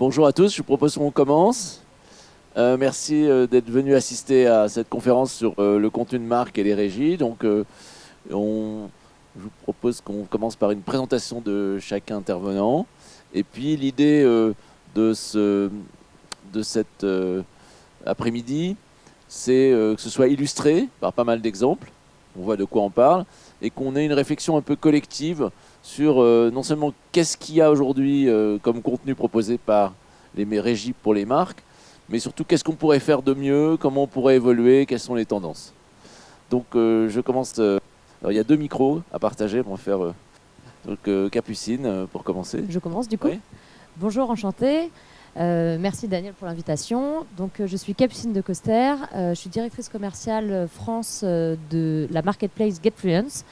Bonjour à tous, je vous propose qu'on commence. Merci d'être venu assister à cette conférence sur le contenu de marque et les régies. Donc, je vous propose qu'on commence par une présentation de chaque intervenant. Et puis, l'idée de cet après-midi, c'est que ce soit illustré par pas mal d'exemples. On voit de quoi on parle. Et qu'on ait une réflexion un peu collective sur non seulement qu'est-ce qu'il y a aujourd'hui comme contenu proposé par les régies pour les marques, mais surtout qu'est-ce qu'on pourrait faire de mieux, comment on pourrait évoluer, quelles sont les tendances. Donc je commence. Alors, il y a 2 micros à partager. On va faire Capucine pour commencer. Je commence du coup. Oui. Bonjour, enchantée. Merci Daniel pour l'invitation. Donc je suis Capucine de Coster. Je suis directrice commerciale France de la marketplace Getfluence.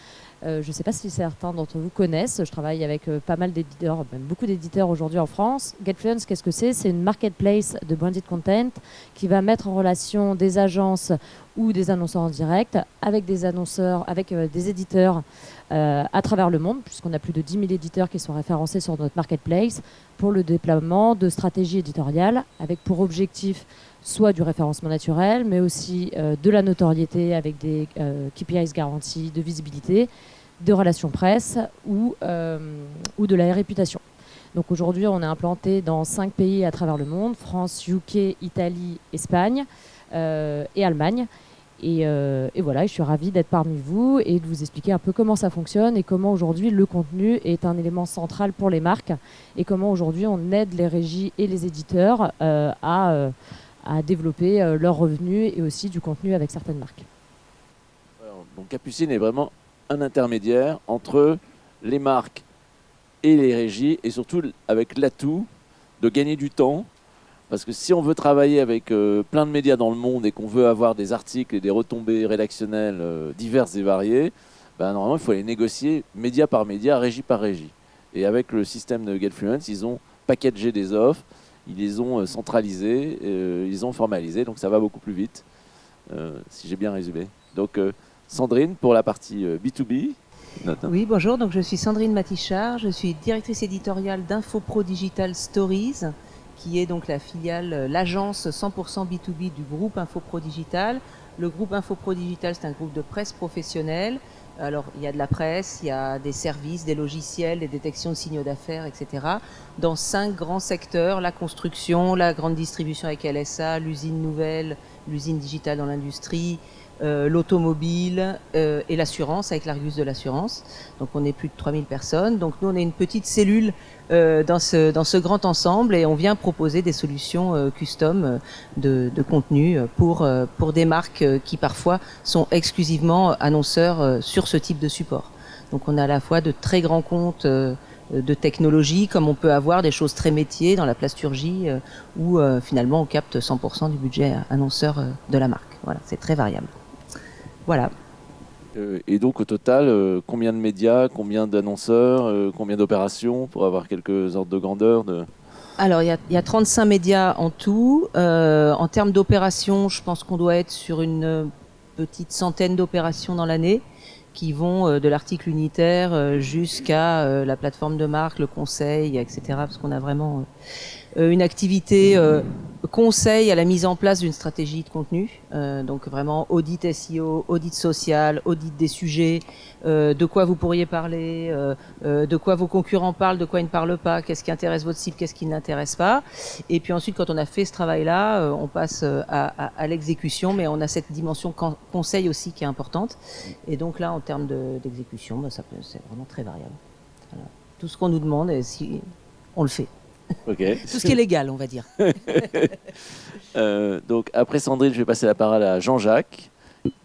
Je ne sais pas si certains d'entre vous connaissent. Je travaille avec pas mal d'éditeurs, même beaucoup d'éditeurs aujourd'hui en France. Getfluence, qu'est-ce que c'est? C'est une marketplace de branded content qui va mettre en relation des agences ou des annonceurs en direct avec des annonceurs, avec des éditeurs à travers le monde, puisqu'on a plus de 10 000 éditeurs qui sont référencés sur notre marketplace pour le déploiement de stratégies éditoriales avec pour objectif soit du référencement naturel, mais aussi de la notoriété avec des KPIs garantis de visibilité, de relations presse ou de la réputation. Donc aujourd'hui, on est implanté dans 5 pays à travers le monde, France, UK, Italie, Espagne et Allemagne. Et voilà, je suis ravie d'être parmi vous et de vous expliquer un peu comment ça fonctionne et comment aujourd'hui le contenu est un élément central pour les marques et comment aujourd'hui on aide les régies et les éditeurs à développer leurs revenus et aussi du contenu avec certaines marques. Alors, donc Capucine est vraiment un intermédiaire entre les marques et les régies, et surtout avec l'atout de gagner du temps. Parce que si on veut travailler avec plein de médias dans le monde et qu'on veut avoir des articles et des retombées rédactionnelles diverses et variées, ben normalement il faut les négocier média par média, régie par régie. Et avec le système de Getfluence, ils ont packagé des offres, ils les ont centralisées, ils ont formalisé, donc ça va beaucoup plus vite, si j'ai bien résumé. Donc Sandrine pour la partie B2B. Oui, bonjour, donc je suis Sandrine Matichard, je suis directrice éditoriale d'Infopro Digital Stories, qui est donc la filiale, l'agence 100% B2B du groupe Infopro Digital. Le groupe Infopro Digital, c'est un groupe de presse professionnelle. Alors, il y a de la presse, il y a des services, des logiciels, des détections de signaux d'affaires, etc. Dans 5 grands secteurs, la construction, la grande distribution avec LSA, l'usine nouvelle, l'usine digitale dans l'industrie, l'automobile et l'assurance avec l'Argus de l'assurance. Donc on est plus de 3000 personnes. Donc nous on est une petite cellule dans ce grand ensemble et on vient proposer des solutions custom de contenu pour des marques qui parfois sont exclusivement annonceurs sur ce type de support. Donc on a à la fois de très grands comptes de technologie, comme on peut avoir des choses très métiers dans la plasturgie où finalement on capte 100% du budget annonceur de la marque. Voilà, c'est très variable. Voilà. Et donc au total, combien de médias, combien d'annonceurs, combien d'opérations pour avoir quelques ordres de grandeur Alors il y a 35 médias en tout. En termes d'opérations, je pense qu'on doit être sur une petite centaine d'opérations dans l'année qui vont de l'article unitaire jusqu'à la plateforme de marque, le conseil, etc. Parce qu'on a vraiment une activité conseil à la mise en place d'une stratégie de contenu. Donc vraiment audit SEO, audit social, audit des sujets, de quoi vous pourriez parler, de quoi vos concurrents parlent, de quoi ils ne parlent pas, qu'est-ce qui intéresse votre cible, qu'est-ce qui n'intéresse pas. Et puis ensuite, quand on a fait ce travail-là, on passe à l'exécution, mais on a cette dimension conseil aussi qui est importante. Et donc là, en termes d'exécution, c'est vraiment très variable. Voilà. Tout ce qu'on nous demande, si on le fait. Okay. Tout ce qui est légal, on va dire. Donc après Sandrine, je vais passer la parole à Jean-Jacques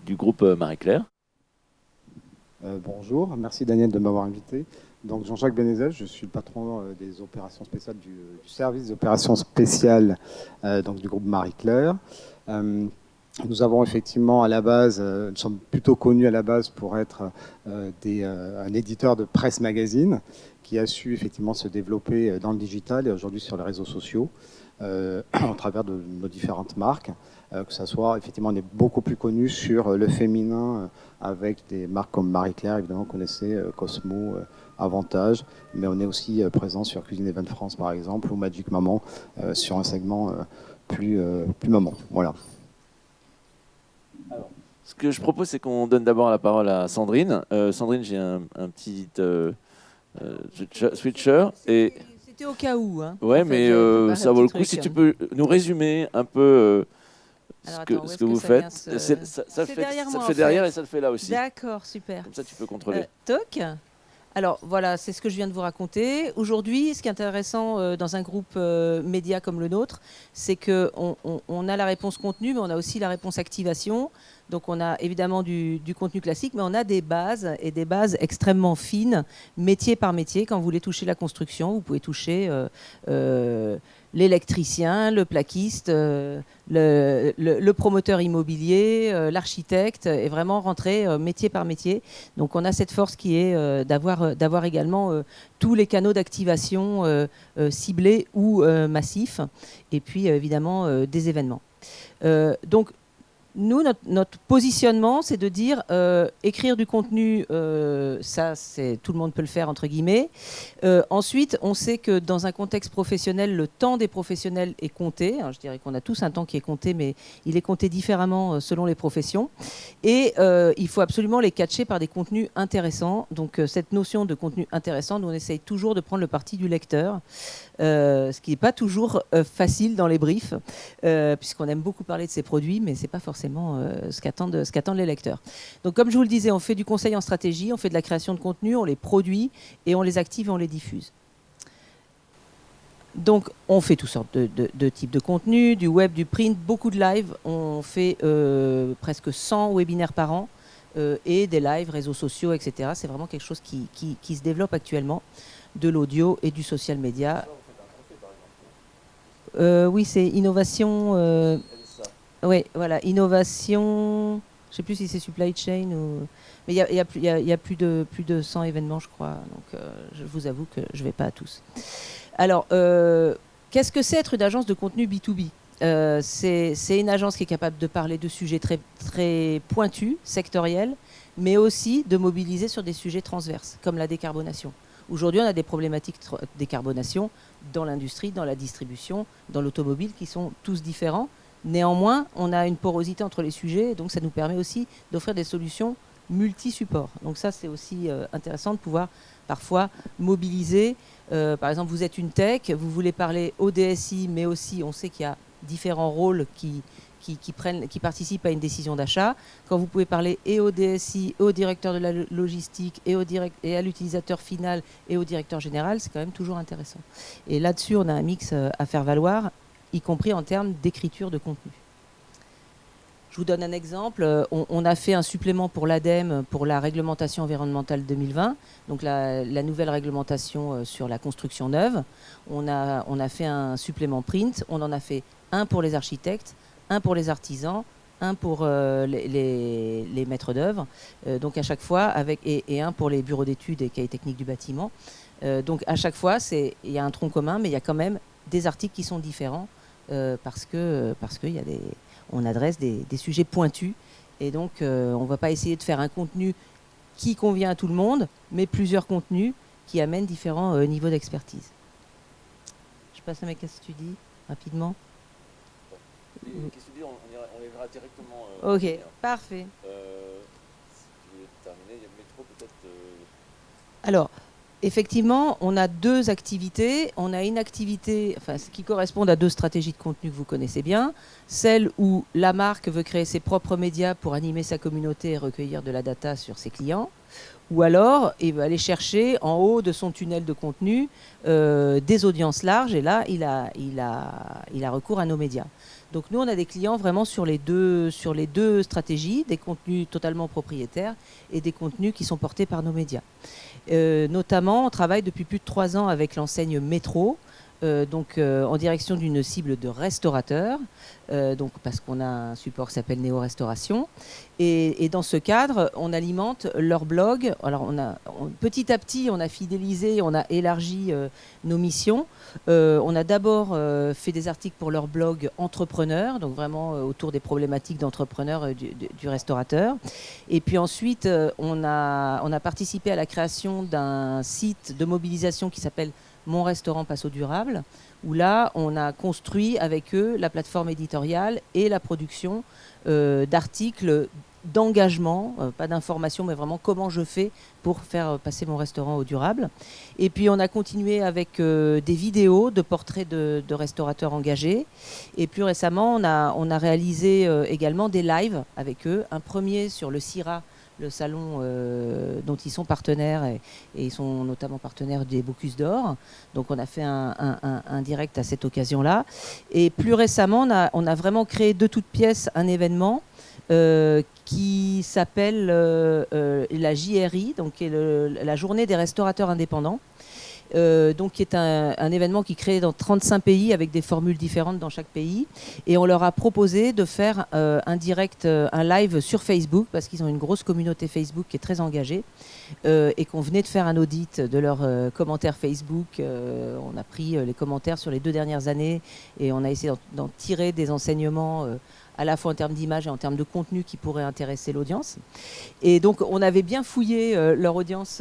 du groupe Marie-Claire. Bonjour, merci Daniel de m'avoir invité. Donc Jean-Jacques Bénézel, je suis le patron des opérations spéciales du service des opérations spéciales donc du groupe Marie-Claire. Nous avons effectivement à la base, nous sommes plutôt connus à la base pour être un éditeur de presse magazine qui a su effectivement se développer dans le digital et aujourd'hui sur les réseaux sociaux. au travers de nos différentes marques, que ça soit, effectivement, on est beaucoup plus connu sur le féminin, avec des marques comme Marie-Claire, évidemment, vous connaissez, Cosmo, Avantage, mais on est aussi présent sur Cuisine Event France, par exemple, ou Magic Maman, sur un segment plus maman. Voilà. Alors, ce que je propose, c'est qu'on donne d'abord la parole à Sandrine. Sandrine, j'ai un petit switcher. Et... C'était au cas où. Hein. Ouais, en fait, mais ça vaut le coup. Si tu peux nous résumer un peu ce que vous faites. Ça le fait derrière et ça le fait là aussi. D'accord, super. Comme ça, tu peux contrôler. Toc. Alors voilà, c'est ce que je viens de vous raconter. Aujourd'hui, ce qui est intéressant dans un groupe média comme le nôtre, c'est qu'on a la réponse contenu, mais on a aussi la réponse activation. Donc on a évidemment du contenu classique, mais on a des bases, et des bases extrêmement fines, métier par métier. Quand vous voulez toucher la construction, vous pouvez toucher l'électricien, le plaquiste, le promoteur immobilier, l'architecte, et vraiment rentrer métier par métier. Donc on a cette force qui est d'avoir également tous les canaux d'activation ciblés ou massifs, et puis évidemment des événements. Donc nous, notre positionnement, c'est de dire écrire du contenu, ça, tout le monde peut le faire, entre guillemets. Ensuite, on sait que dans un contexte professionnel, le temps des professionnels est compté. Alors, je dirais qu'on a tous un temps qui est compté, mais il est compté différemment selon les professions. Et il faut absolument les catcher par des contenus intéressants. Donc, cette notion de contenu intéressant, nous, on essaye toujours de prendre le parti du lecteur. Ce qui n'est pas toujours facile dans les briefs, puisqu'on aime beaucoup parler de ces produits, mais ce n'est pas forcément ce qu'attendent les lecteurs. Donc comme je vous le disais, on fait du conseil en stratégie, on fait de la création de contenu, on les produit, et on les active et on les diffuse. Donc on fait toutes sortes de types de contenus, du web, du print, beaucoup de live. On fait presque 100 webinaires par an, et des lives, réseaux sociaux, etc. C'est vraiment quelque chose qui se développe actuellement, de l'audio et du social media. Oui, c'est innovation. Oui, voilà, innovation. Je ne sais plus si c'est supply chain ou. Mais il y a plus de 100 événements, je crois. Donc, je vous avoue que je ne vais pas à tous. Alors, qu'est-ce que c'est être une agence de contenu B2B ? C'est une agence qui est capable de parler de sujets très, très pointus, sectoriels, mais aussi de mobiliser sur des sujets transverses, comme la décarbonation. Aujourd'hui, on a des problématiques de décarbonation dans l'industrie, dans la distribution, dans l'automobile, qui sont tous différents. Néanmoins, on a une porosité entre les sujets, donc ça nous permet aussi d'offrir des solutions multi-supports. Donc ça, c'est aussi intéressant de pouvoir parfois mobiliser. Par exemple, vous êtes une tech, vous voulez parler au DSI, mais aussi, on sait qu'il y a différents rôles qui participent à une décision d'achat. Quand vous pouvez parler et au DSI, et au directeur de la logistique, et à l'utilisateur final, et au directeur général, c'est quand même toujours intéressant. Et là-dessus, on a un mix à faire valoir, y compris en termes d'écriture de contenu. Je vous donne un exemple. On a fait un supplément pour l'ADEME pour la réglementation environnementale 2020, donc la nouvelle réglementation sur la construction neuve. On a fait un supplément print. On en a fait un pour les architectes, un pour les artisans, un pour les maîtres d'œuvre, donc à chaque fois, et un pour les bureaux d'études et cahiers techniques du bâtiment. Donc à chaque fois, il y a un tronc commun, mais il y a quand même des articles qui sont différents, parce on adresse des sujets pointus, et donc on ne va pas essayer de faire un contenu qui convient à tout le monde, mais plusieurs contenus qui amènent différents niveaux d'expertise. Je passe à mes questions étudies rapidement. Les questions étudies, on les verra directement. Ok, parfait. Si tu veux terminer, il y a le métro peut-être. Alors, effectivement, on a deux activités. On a une activité qui correspond à deux stratégies de contenu que vous connaissez bien. Celle où la marque veut créer ses propres médias pour animer sa communauté et recueillir de la data sur ses clients. Ou alors, il va aller chercher en haut de son tunnel de contenu des audiences larges. Et là, il a recours à nos médias. Donc nous, on a des clients vraiment sur les deux stratégies, des contenus totalement propriétaires et des contenus qui sont portés par nos médias. Notamment, on travaille depuis plus de 3 ans avec l'enseigne Métro, en direction d'une cible de restaurateurs, donc parce qu'on a un support qui s'appelle Néo Restauration. Et dans ce cadre, on alimente leur blog. Alors, petit à petit, on a fidélisé, on a élargi nos missions. On a d'abord fait des articles pour leur blog entrepreneur, donc vraiment autour des problématiques d'entrepreneurs du restaurateur. Et puis ensuite, on a participé à la création d'un site de mobilisation qui s'appelle Mon restaurant passe au durable, où là, on a construit avec eux la plateforme éditoriale et la production d'articles d'engagement, pas d'information, mais vraiment comment je fais pour faire passer mon restaurant au durable. Et puis on a continué avec des vidéos de portraits de restaurateurs engagés. Et plus récemment, on a réalisé également des lives avec eux. Un premier sur le CIRA, le salon dont ils sont partenaires, et ils sont notamment partenaires des Bocuse d'Or. Donc on a fait un direct à cette occasion-là. Et plus récemment, on a vraiment créé de toutes pièces un événement qui s'appelle la JRI, donc qui est la journée des restaurateurs indépendants. Donc qui est un événement qui est créé dans 35 pays avec des formules différentes dans chaque pays, et on leur a proposé de faire un direct, un live sur Facebook, parce qu'ils ont une grosse communauté Facebook qui est très engagée, et qu'on venait de faire un audit de leurs commentaires Facebook. On a pris les commentaires sur les 2 dernières années et on a essayé d'en tirer des enseignements à la fois en termes d'image et en termes de contenu qui pourrait intéresser l'audience. Et donc, on avait bien fouillé leur audience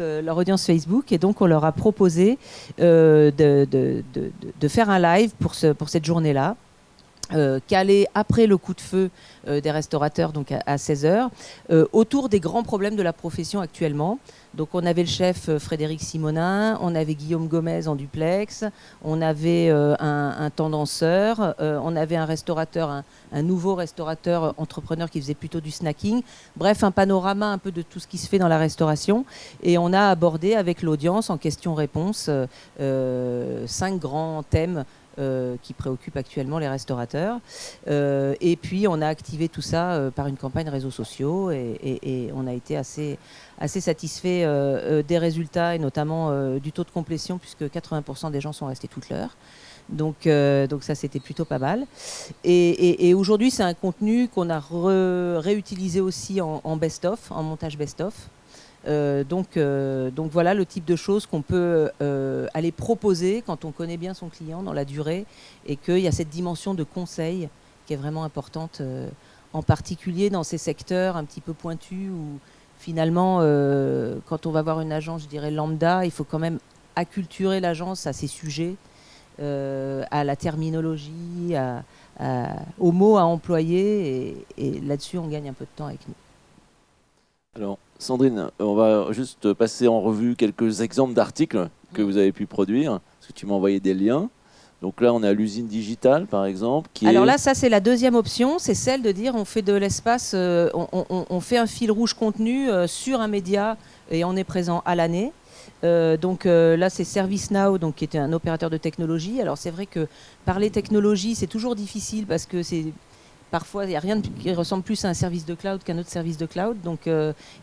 Facebook, et donc on leur a proposé de faire un live pour cette journée-là, calé après le coup de feu des restaurateurs, donc à 16h, autour des grands problèmes de la profession actuellement. Donc on avait le chef Frédéric Simonin, on avait Guillaume Gomez en duplex, on avait un tendanceur, on avait un restaurateur, un nouveau restaurateur entrepreneur qui faisait plutôt du snacking. Bref, un panorama un peu de tout ce qui se fait dans la restauration. Et on a abordé avec l'audience en questions-réponses 5 grands thèmes qui préoccupe actuellement les restaurateurs. Et puis on a activé tout ça par une campagne réseaux sociaux, et on a été assez satisfait des résultats, et notamment du taux de complétion, puisque 80% des gens sont restés toute l'heure. Donc ça, c'était plutôt pas mal. Et aujourd'hui, c'est un contenu qu'on a réutilisé aussi en best-of, en montage best-of. Donc voilà le type de choses qu'on peut aller proposer quand on connaît bien son client dans la durée, et qu'il y a cette dimension de conseil qui est vraiment importante, en particulier dans ces secteurs un petit peu pointus où finalement quand on va voir une agence, je dirais lambda, il faut quand même acculturer l'agence à ces sujets, à la terminologie, aux mots à employer, et là-dessus on gagne un peu de temps avec nous. Alors, Sandrine, on va juste passer en revue quelques exemples d'articles que vous avez pu produire, parce que tu m'as envoyé des liens. Donc là, on est à l'usine digitale, par exemple. Alors là, ça, c'est la deuxième option, c'est celle de dire on fait de l'espace, on fait un fil rouge contenu sur un média, et on est présent à l'année. Là, c'est ServiceNow, donc, qui était un opérateur de technologie. Alors c'est vrai que parler technologie, c'est toujours difficile, parce que parfois, il n'y a rien qui ressemble plus à un service de cloud qu'un autre service de cloud. Donc,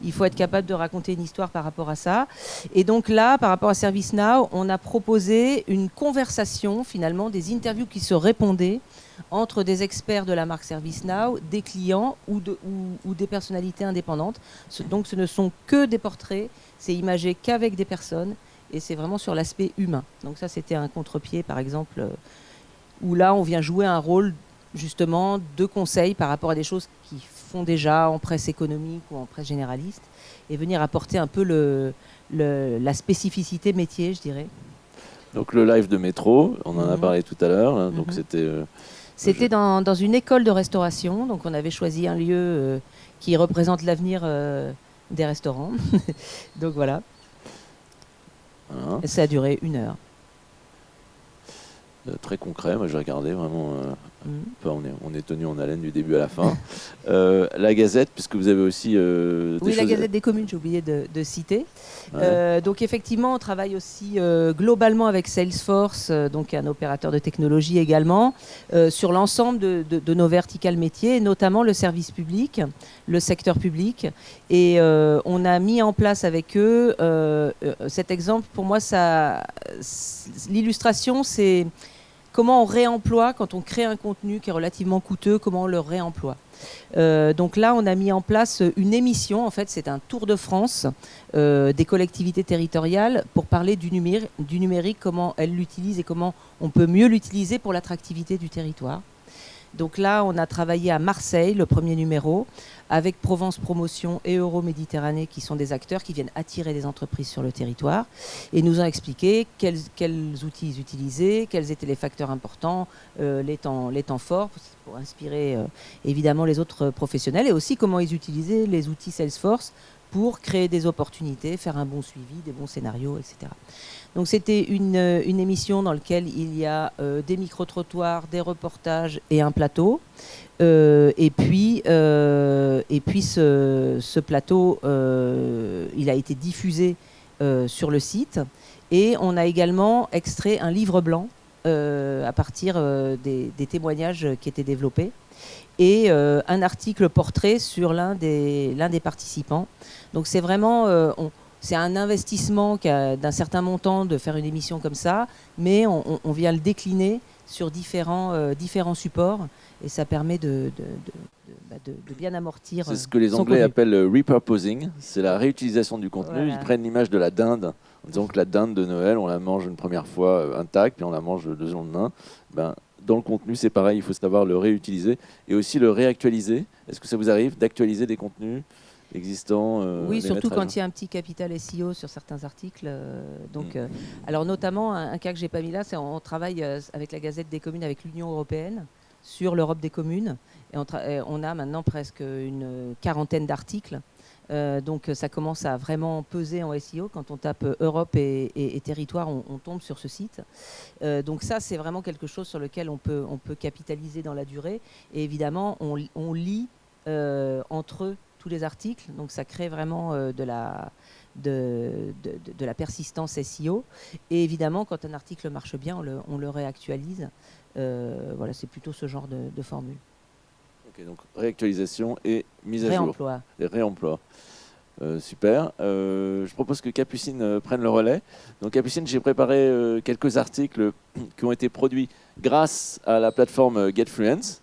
il faut être capable de raconter une histoire par rapport à ça. Et donc là, par rapport à ServiceNow, on a proposé une conversation, finalement, des interviews qui se répondaient entre des experts de la marque ServiceNow, des clients ou des personnalités indépendantes. Donc, ce ne sont que des portraits, c'est imagé qu'avec des personnes, et c'est vraiment sur l'aspect humain. Donc ça, c'était un contre-pied, par exemple, où là, on vient jouer un rôle justement de conseils par rapport à des choses qui font déjà en presse économique ou en presse généraliste, et venir apporter un peu la spécificité métier, je dirais. Donc le live de métro, on en a parlé tout à l'heure, hein, donc c'était dans une école de restauration, donc on avait choisi un lieu qui représente l'avenir des restaurants. Donc voilà. Et ça a duré 1 heure. très concret. Moi, j'ai regardé vraiment. Enfin, on est tenu en haleine du début à la fin. La Gazette, puisque vous avez aussi. Oui, la Gazette des communes, j'ai oublié de citer. Ouais. Donc effectivement, on travaille aussi globalement avec Salesforce, donc un opérateur de technologie également, sur l'ensemble de nos verticales métiers, notamment le service public, le secteur public. Et on a mis en place avec eux cet exemple. Pour moi, l'illustration, c'est comment on réemploie, quand on crée un contenu qui est relativement coûteux, comment on le réemploie. Donc là, on a mis en place une émission. En fait, c'est un tour de France des collectivités territoriales pour parler du numérique, comment elles l'utilisent et comment on peut mieux l'utiliser pour l'attractivité du territoire. Donc là, on a travaillé à Marseille, le premier numéro, avec Provence Promotion et Euroméditerranée, qui sont des acteurs qui viennent attirer des entreprises sur le territoire, et nous ont expliqué quels outils ils utilisaient, quels étaient les facteurs importants, les temps forts, pour inspirer évidemment les autres professionnels, et aussi comment ils utilisaient les outils Salesforce pour créer des opportunités, faire un bon suivi, des bons scénarios, etc. Donc c'était une émission dans laquelle il y a des micro-trottoirs, des reportages et un plateau. Et puis ce plateau, il a été diffusé sur le site. Et on a également extrait un livre blanc à partir des témoignages qui étaient développés. Et un article portrait sur l'un des participants. Donc c'est vraiment... c'est un investissement d'un certain montant de faire une émission comme ça, mais on vient le décliner sur différents supports et ça permet de bien amortir. C'est ce que les Anglais appellent le repurposing, c'est la réutilisation du contenu. Voilà. Ils prennent l'image de la dinde, en disant que la dinde de Noël, on la mange une première fois intacte, puis on la mange le deuxième lendemain. Dans le contenu, c'est pareil, il faut savoir le réutiliser et aussi le réactualiser. Est-ce que ça vous arrive d'actualiser des contenus existants Oui, surtout quand il y a un petit capital SEO sur certains articles. Alors notamment, un cas que je n'ai pas mis là, c'est on travaille avec la Gazette des communes, avec l'Union européenne, sur l'Europe des communes. Et on a maintenant presque une quarantaine d'articles. Donc ça commence à vraiment peser en SEO. Quand on tape Europe et territoire, on tombe sur ce site. Donc ça, c'est vraiment quelque chose sur lequel on peut capitaliser dans la durée. Et évidemment, on lit entre eux tous les articles, donc ça crée vraiment de la persistance SEO. Et évidemment, quand un article marche bien, on le réactualise. Voilà, c'est plutôt ce genre de formule. Ok, donc réactualisation et mise à réemploi. Jour. Et réemploi. Super. Je propose que Capucine prenne le relais. Donc Capucine, j'ai préparé quelques articles qui ont été produits grâce à la plateforme Getfluence.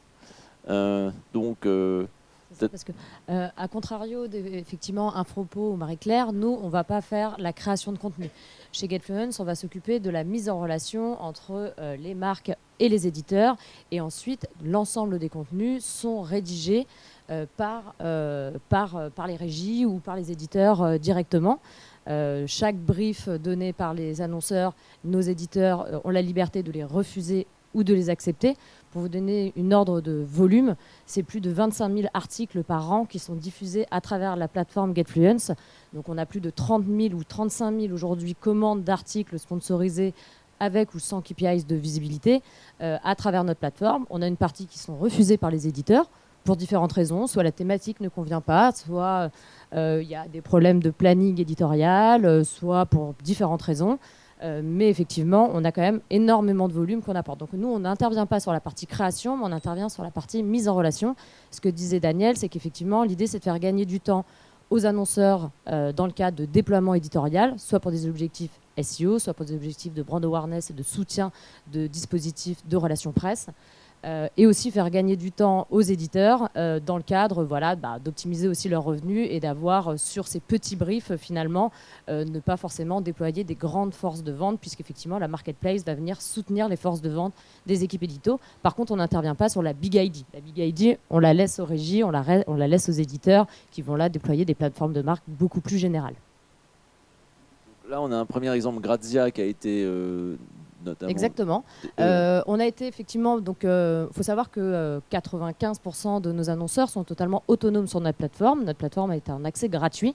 Parce que, à contrario effectivement Infopro ou Marie-Claire, nous, on ne va pas faire la création de contenu. Chez Getfluence, on va s'occuper de la mise en relation entre les marques et les éditeurs. Et ensuite, l'ensemble des contenus sont rédigés par les régies ou par les éditeurs directement. Chaque brief donné par les annonceurs, nos éditeurs ont la liberté de les refuser ou de les accepter. Pour vous donner une ordre de volume, c'est plus de 25 000 articles par an qui sont diffusés à travers la plateforme Getfluence. Donc on a plus de 30 000 ou 35 000 aujourd'hui commandes d'articles sponsorisés avec ou sans KPIs de visibilité à travers notre plateforme. On a une partie qui sont refusées par les éditeurs pour différentes raisons. Soit la thématique ne convient pas, soit il y a des problèmes de planning éditorial, soit pour différentes raisons. Mais effectivement, on a quand même énormément de volume qu'on apporte. Donc nous, on n'intervient pas sur la partie création, mais on intervient sur la partie mise en relation. Ce que disait Daniel, c'est qu'effectivement, l'idée, c'est de faire gagner du temps aux annonceurs dans le cadre de déploiement éditorial, soit pour des objectifs SEO, soit pour des objectifs de brand awareness et de soutien de dispositifs de relations presse. Et aussi faire gagner du temps aux éditeurs dans le cadre d'optimiser aussi leurs revenus et d'avoir sur ces petits briefs finalement ne pas forcément déployer des grandes forces de vente puisqu'effectivement la marketplace va venir soutenir les forces de vente des équipes édito. Par contre, on n'intervient pas sur la Big ID. La Big ID, on la laisse aux régies, on la laisse aux éditeurs qui vont là déployer des plateformes de marque beaucoup plus générales. Là, on a un premier exemple, Grazia, qui a été... Notamment. Exactement. On a été effectivement, donc faut savoir que 95% de nos annonceurs sont totalement autonomes sur notre plateforme. Notre plateforme est un accès gratuit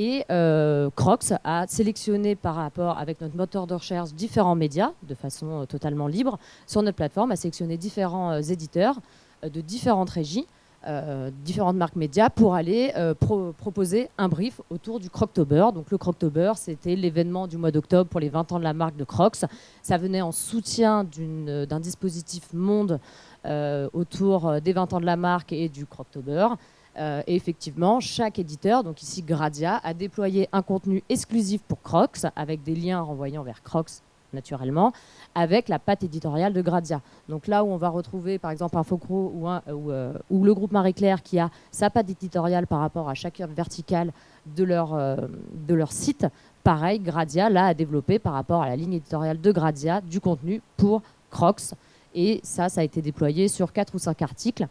Et Crocs a sélectionné par rapport avec notre moteur de recherche différents médias de façon totalement libre sur notre plateforme, a sélectionné différents éditeurs de différentes régies, différentes marques médias pour aller proposer un brief autour du Croctober. Donc le Croctober, c'était l'événement du mois d'octobre pour les 20 ans de la marque de Crocs. Ça venait en soutien d'un dispositif monde autour des 20 ans de la marque et du Croctober. Et effectivement, chaque éditeur, donc ici Gradia, a déployé un contenu exclusif pour Crocs, avec des liens renvoyant vers Crocs, naturellement, avec la patte éditoriale de Gradia. Donc là où on va retrouver, par exemple, Infocro ou le groupe Marie-Claire qui a sa patte éditoriale par rapport à chaque verticale de leur site, pareil, Gradia, là, a développé par rapport à la ligne éditoriale de Gradia du contenu pour Crocs. Et ça a été déployé sur 4 ou 5 articles.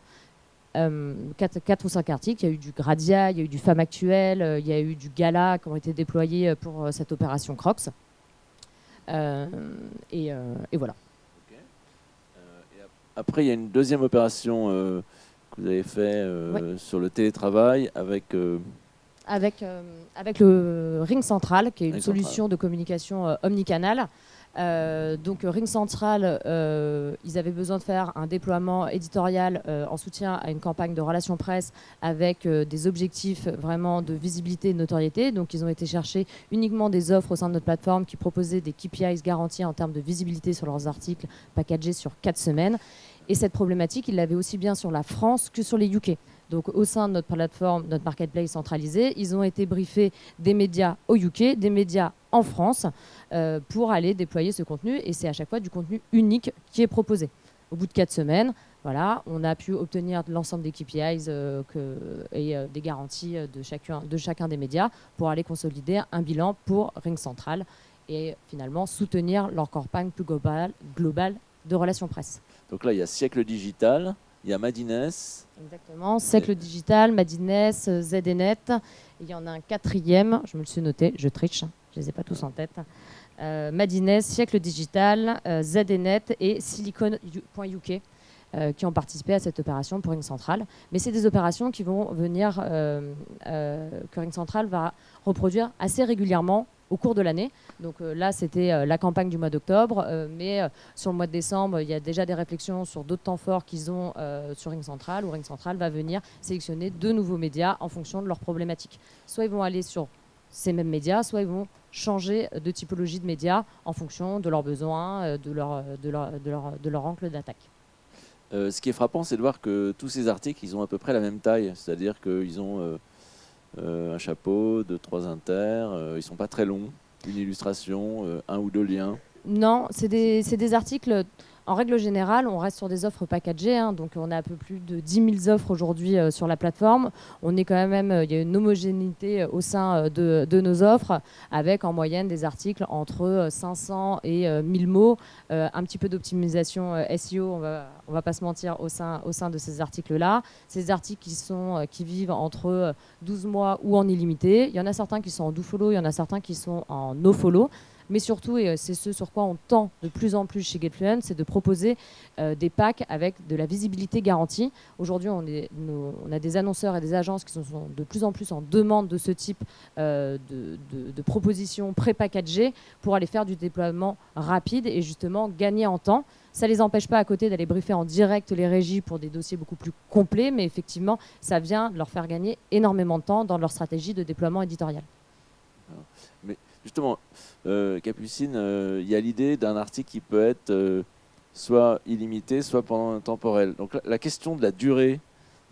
4 ou 5 articles, il y a eu du Gradia, il y a eu du Femme Actuelle, il y a eu du Gala qui ont été déployés pour cette opération Crocs. Et voilà. Okay. Et après, il y a une deuxième opération que vous avez fait sur le télétravail avec le Ring Central, qui est une solution de communication omnicanal. Donc Ring Central, ils avaient besoin de faire un déploiement éditorial en soutien à une campagne de relations presse avec des objectifs vraiment de visibilité et de notoriété. Donc ils ont été chercher uniquement des offres au sein de notre plateforme qui proposaient des KPIs garantis en termes de visibilité sur leurs articles packagés sur 4 semaines. Et cette problématique, ils l'avaient aussi bien sur la France que sur les UK. Donc au sein de notre plateforme, notre marketplace centralisé, ils ont été briefés des médias au UK, des médias en France pour aller déployer ce contenu. Et c'est à chaque fois du contenu unique qui est proposé. Au bout de 4 semaines, voilà, on a pu obtenir l'ensemble des KPIs et des garanties de chacun des médias pour aller consolider un bilan pour Ring Central et finalement soutenir leur campagne plus globale de relations presse. Donc là, il y a Siècle Digital, il y a Madines. Exactement, Siècle Digital, Madines, ZDNet. Il y en a un 4e, je me le suis noté, je triche, je ne les ai pas tous en tête. Madines, Siècle Digital, ZDNet et Silicon.uk qui ont participé à cette opération pour Ring Central. Mais c'est des opérations qui vont venir, que Ring Central va reproduire assez régulièrement au cours de l'année. Donc là, c'était la campagne du mois d'octobre, mais sur le mois de décembre, il y a déjà des réflexions sur d'autres temps forts qu'ils ont sur Ring Central, où Ring Central va venir sélectionner 2 nouveaux médias en fonction de leurs problématiques. Soit ils vont aller sur ces mêmes médias, soit ils vont changer de typologie de médias en fonction de leurs besoins, de leur angle d'attaque. Ce qui est frappant, c'est de voir que tous ces articles, ils ont à peu près la même taille, c'est-à-dire qu'ils ont un chapeau, 2-3 inters, ils ne sont pas très longs, une illustration, 1 ou 2 liens. Non, c'est des articles, en règle générale, on reste sur des offres packagées, donc on a un peu plus de 10 000 offres aujourd'hui sur la plateforme. On est quand même, il y a une homogénéité au sein de nos offres, avec en moyenne des articles entre 500 et 1000 mots, un petit peu d'optimisation SEO, on va pas se mentir, au sein de ces articles-là. Ces articles qui vivent entre 12 mois ou en illimité. Il y en a certains qui sont en do-follow, il y en a certains qui sont en no-follow. Mais surtout, et c'est ce sur quoi on tend de plus en plus chez GetFluent, c'est de proposer des packs avec de la visibilité garantie. Aujourd'hui, on a des annonceurs et des agences qui sont de plus en plus en demande de ce type de propositions pré-packagées pour aller faire du déploiement rapide et justement gagner en temps. Ça ne les empêche pas à côté d'aller briefer en direct les régies pour des dossiers beaucoup plus complets, mais effectivement, ça vient leur faire gagner énormément de temps dans leur stratégie de déploiement éditorial. Mais justement, Capucine, il y a l'idée d'un article qui peut être soit illimité, soit pendant un temporel. Donc la question de la durée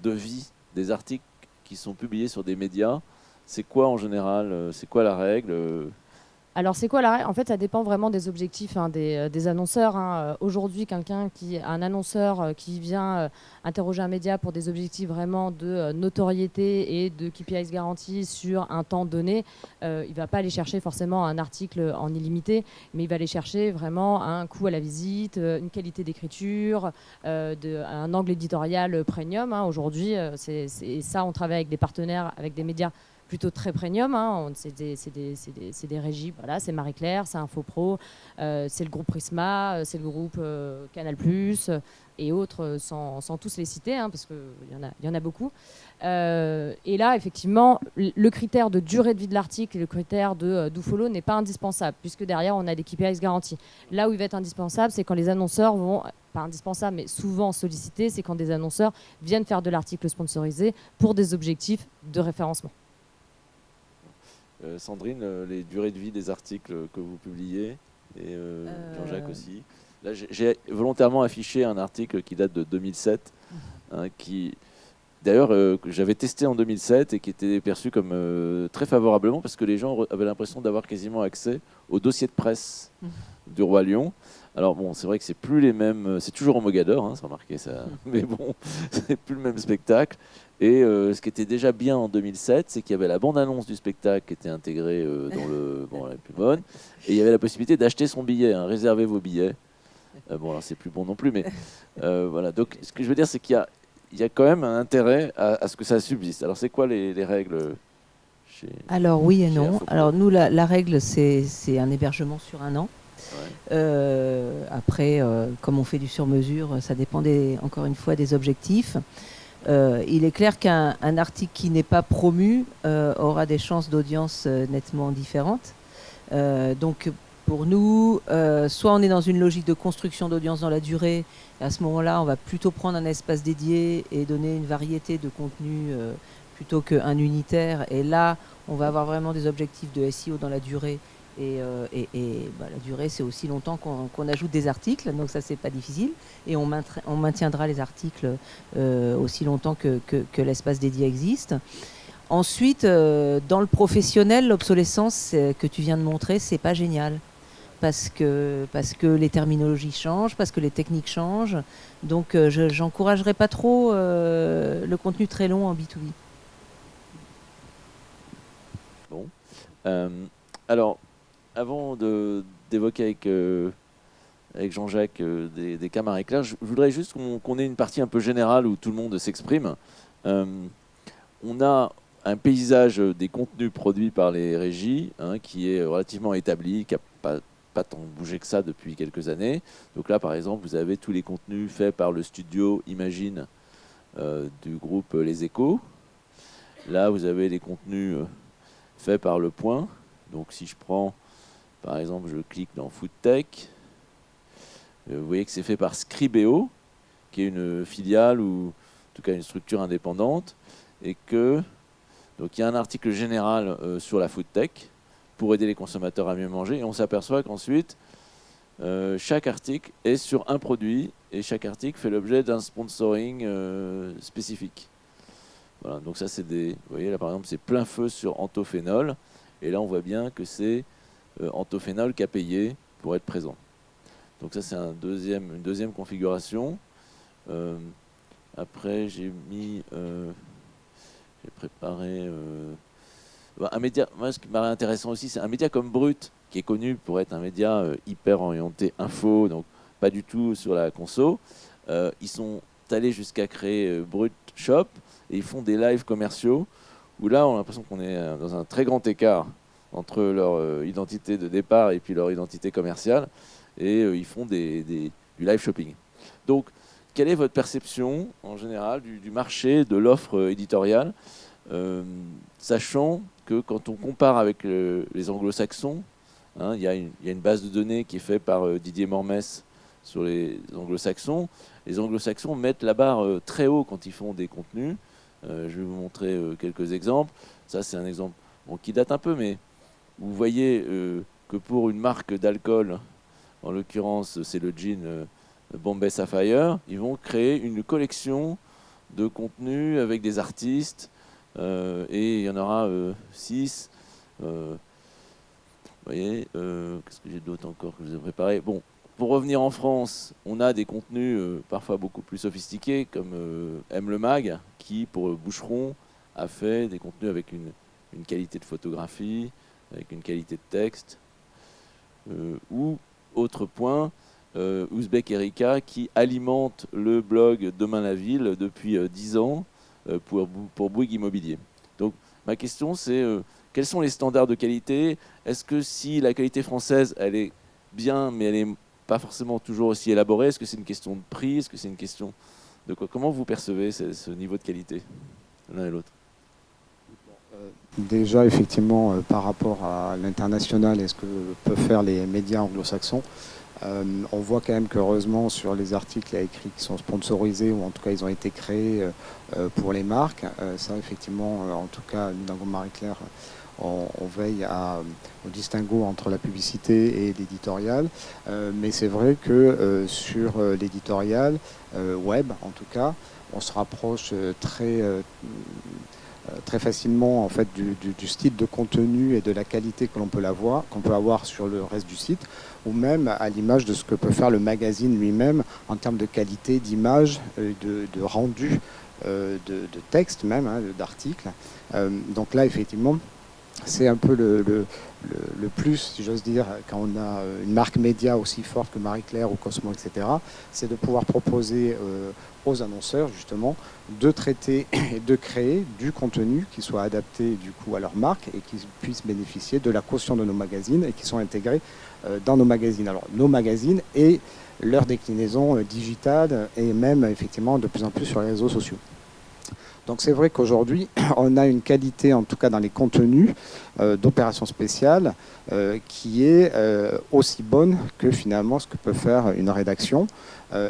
de vie des articles qui sont publiés sur des médias, c'est quoi en général? C'est quoi la règle? Alors c'est quoi la règle? En fait, ça dépend vraiment des objectifs des annonceurs. Aujourd'hui, un annonceur qui vient interroger un média pour des objectifs vraiment de notoriété et de KPIs garantis sur un temps donné, il ne va pas aller chercher forcément un article en illimité, mais il va aller chercher vraiment un coût à la visite, une qualité d'écriture, un angle éditorial premium. Aujourd'hui, c'est ça, on travaille avec des partenaires, avec des médias plutôt très premium. Hein. C'est des régies, voilà, c'est Marie-Claire, c'est Infopro, c'est le groupe Prisma, c'est le groupe Canal+, et autres, sans tous les citer, hein, parce qu'il y en a beaucoup. Et là, effectivement, le critère de durée de vie de l'article et le critère de do-follow n'est pas indispensable, puisque derrière, on a des KPIs garantis. Là où il va être indispensable, c'est quand les annonceurs vont, pas indispensable, mais souvent sollicités, c'est quand des annonceurs viennent faire de l'article sponsorisé pour des objectifs de référencement. Sandrine, les durées de vie des articles que vous publiez, et Jean-Jacques aussi. Là, j'ai volontairement affiché un article qui date de 2007, hein, qui, d'ailleurs, que j'avais testé en 2007 et qui était perçu comme très favorablement parce que les gens avaient l'impression d'avoir quasiment accès au dossier de presse du Roi Lion. Alors bon, c'est vrai que c'est plus les mêmes, c'est toujours en Mogador, hein, c'est remarqué ça, mais bon, c'est plus le même spectacle. Et ce qui était déjà bien en 2007, c'est qu'il y avait la bande-annonce du spectacle qui était intégrée dans la plus bonne, et il y avait la possibilité d'acheter son billet, hein, réserver vos billets. Bon, alors c'est plus bon non plus, mais voilà. Donc, ce que je veux dire, c'est qu'il y a quand même un intérêt à ce que ça subsiste. Alors, c'est quoi les règles chez... Alors, oui et chez non. Infopro? Alors, nous, la règle, c'est un hébergement sur un an. Ouais. Après, comme on fait du sur-mesure, ça dépend encore une fois des objectifs. Il est clair qu'un article qui n'est pas promu aura des chances d'audience nettement différentes. Donc, pour nous, soit on est dans une logique de construction d'audience dans la durée, et à ce moment-là, on va plutôt prendre un espace dédié et donner une variété de contenus plutôt qu'un unitaire. Et là, on va avoir vraiment des objectifs de SEO dans la durée. Et la durée, c'est aussi longtemps qu'on ajoute des articles, donc ça, c'est pas difficile. Et on maintiendra les articles aussi longtemps que l'espace dédié existe. Ensuite, dans le professionnel, l'obsolescence que tu viens de montrer, c'est pas génial. Parce que les terminologies changent, parce que les techniques changent. Donc, je n'encouragerais pas trop le contenu très long en B2B. Bon. Alors, avant d'évoquer avec Jean-Jacques des cas Marie-Claire, je voudrais juste qu'on ait une partie un peu générale où tout le monde s'exprime. On a un paysage des contenus produits par les régies, hein, qui est relativement établi, qui n'a pas tant bougé que ça depuis quelques années. Donc là, par exemple, vous avez tous les contenus faits par le studio Imagine du groupe Les Échos. Là, vous avez les contenus faits par Le Point. Donc si je prends, par exemple, je clique dans FoodTech, vous voyez que c'est fait par Scribeo, qui est une filiale ou en tout cas une structure indépendante, et que donc il y a un article général sur la FoodTech pour aider les consommateurs à mieux manger, et on s'aperçoit qu'ensuite chaque article est sur un produit et chaque article fait l'objet d'un sponsoring spécifique. Voilà, donc ça c'est vous voyez là par exemple c'est plein feu sur Antophénol, et là on voit bien que c'est Antophénol qui a payé pour être présent. Donc ça c'est une deuxième configuration. Après j'ai préparé un média. Moi ce qui m'paraît intéressant aussi, c'est un média comme Brut, qui est connu pour être un média hyper orienté info, donc pas du tout sur la conso. Ils sont allés jusqu'à créer Brut Shop, et ils font des lives commerciaux où là on a l'impression qu'on est dans un très grand écart entre leur identité de départ et puis leur identité commerciale, et ils font du live shopping. Donc quelle est votre perception en général du marché, de l'offre éditoriale, sachant que quand on compare avec les anglo-saxons, hein, il y a une base de données qui est faite par Didier Mormès sur les anglo-saxons. Les anglo-saxons mettent la barre très haut quand ils font des contenus. Je vais vous montrer quelques exemples. Ça, c'est un exemple qui date un peu, mais vous voyez que pour une marque d'alcool, en l'occurrence, c'est le gin Bombay Sapphire, ils vont créer une collection de contenus avec des artistes, et il y en aura 6. Vous voyez, qu'est-ce que j'ai d'autre encore que je vous ai préparé? Bon, pour revenir en France, on a des contenus parfois beaucoup plus sophistiqués, comme M le Mag, qui, pour Boucheron, a fait des contenus avec une qualité de photographie, avec une qualité de texte. Ou, autre point, Ouzbek Erika, qui alimente le blog Demain la Ville depuis 10 ans pour Bouygues Immobilier. Donc, ma question c'est quels sont les standards de qualité? Est-ce que si la qualité française, elle est bien, mais elle n'est pas forcément toujours aussi élaborée, est-ce que c'est une question de prix? Est-ce que c'est une question de quoi? Comment vous percevez ce niveau de qualité, l'un et l'autre? Déjà, effectivement, par rapport à l'international et ce que peuvent faire les médias anglo-saxons, on voit quand même qu'heureusement, sur les articles écrits qui sont sponsorisés, ou en tout cas ils ont été créés pour les marques, ça effectivement, en tout cas, nous, dans Marie-Claire, on veille au distinguo entre la publicité et l'éditorial. Mais c'est vrai que sur l'éditorial, web en tout cas, on se rapproche très facilement en fait du style de contenu et de la qualité que l'on peut qu'on peut avoir sur le reste du site, ou même à l'image de ce que peut faire le magazine lui-même en termes de qualité, d'image, de rendu, de texte même, hein, d'articles. Donc là, effectivement, c'est un peu le plus, si j'ose dire, quand on a une marque média aussi forte que Marie-Claire ou Cosmo, etc., c'est de pouvoir proposer aux annonceurs, justement, de traiter et de créer du contenu qui soit adapté, du coup, à leur marque et qui puisse bénéficier de la caution de nos magazines et qui sont intégrés dans nos magazines. Alors, nos magazines et leur déclinaison digitale et même, effectivement, de plus en plus sur les réseaux sociaux. Donc c'est vrai qu'aujourd'hui, on a une qualité, en tout cas dans les contenus d'opérations spéciales, qui est aussi bonne que finalement ce que peut faire une rédaction.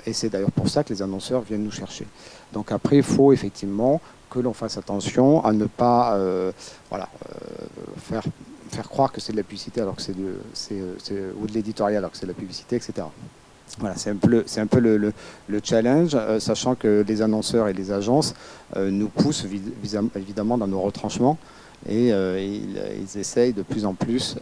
Et c'est d'ailleurs pour ça que les annonceurs viennent nous chercher. Donc après, il faut effectivement que l'on fasse attention à ne pas faire croire que c'est de la publicité alors que ou de l'éditorial alors que c'est de la publicité, etc. Voilà, c'est un peu le challenge, sachant que les annonceurs et les agences nous poussent évidemment dans nos retranchements et ils essayent de plus en plus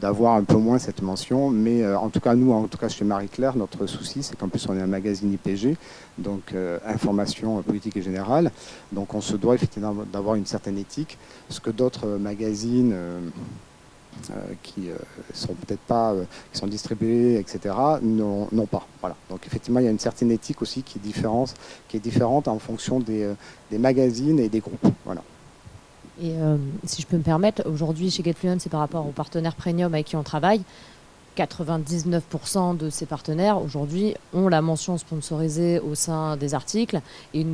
d'avoir un peu moins cette mention. Mais en tout cas, nous, en tout cas chez Marie-Claire, notre souci, c'est qu'en plus on est un magazine IPG, donc information politique et générale. Donc on se doit effectivement d'avoir une certaine éthique, ce que d'autres magazines... qui sont peut-être pas, qui sont distribués, etc., n'ont pas. Voilà. Donc effectivement, il y a une certaine éthique aussi qui est différente en fonction des magazines et des groupes. Voilà. Et si je peux me permettre, aujourd'hui chez GetFluent, c'est par rapport aux partenaires premium avec qui on travaille. 99% de ces partenaires aujourd'hui ont la mention sponsorisée au sein des articles et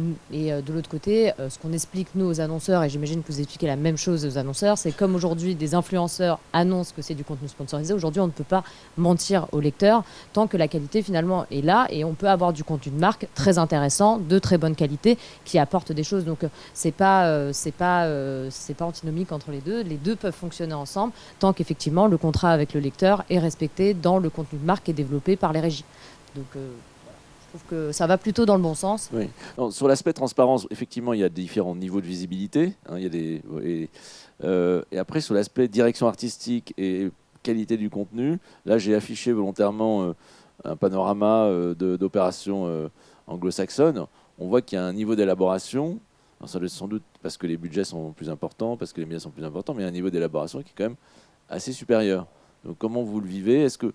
de l'autre côté, ce qu'on explique nous aux annonceurs, et j'imagine que vous expliquez la même chose aux annonceurs, c'est comme aujourd'hui des influenceurs annoncent que c'est du contenu sponsorisé, aujourd'hui on ne peut pas mentir aux lecteurs tant que la qualité finalement est là et on peut avoir du contenu de marque très intéressant, de très bonne qualité qui apporte des choses, donc c'est pas antinomique entre les deux peuvent fonctionner ensemble tant qu'effectivement le contrat avec le lecteur est respecté dans le contenu de marque qui est développé par les régies. Donc je trouve que ça va plutôt dans le bon sens. Oui. Non, sur l'aspect transparence, effectivement, il y a différents niveaux de visibilité. Hein, et après, sur l'aspect direction artistique et qualité du contenu, là, j'ai affiché volontairement un panorama d'opérations anglo-saxonnes. On voit qu'il y a un niveau d'élaboration. Alors, ça doit être sans doute parce que les budgets sont plus importants, parce que les médias sont plus importants, mais il y a un niveau d'élaboration qui est quand même assez supérieur. Donc, comment vous le vivez? Est-ce que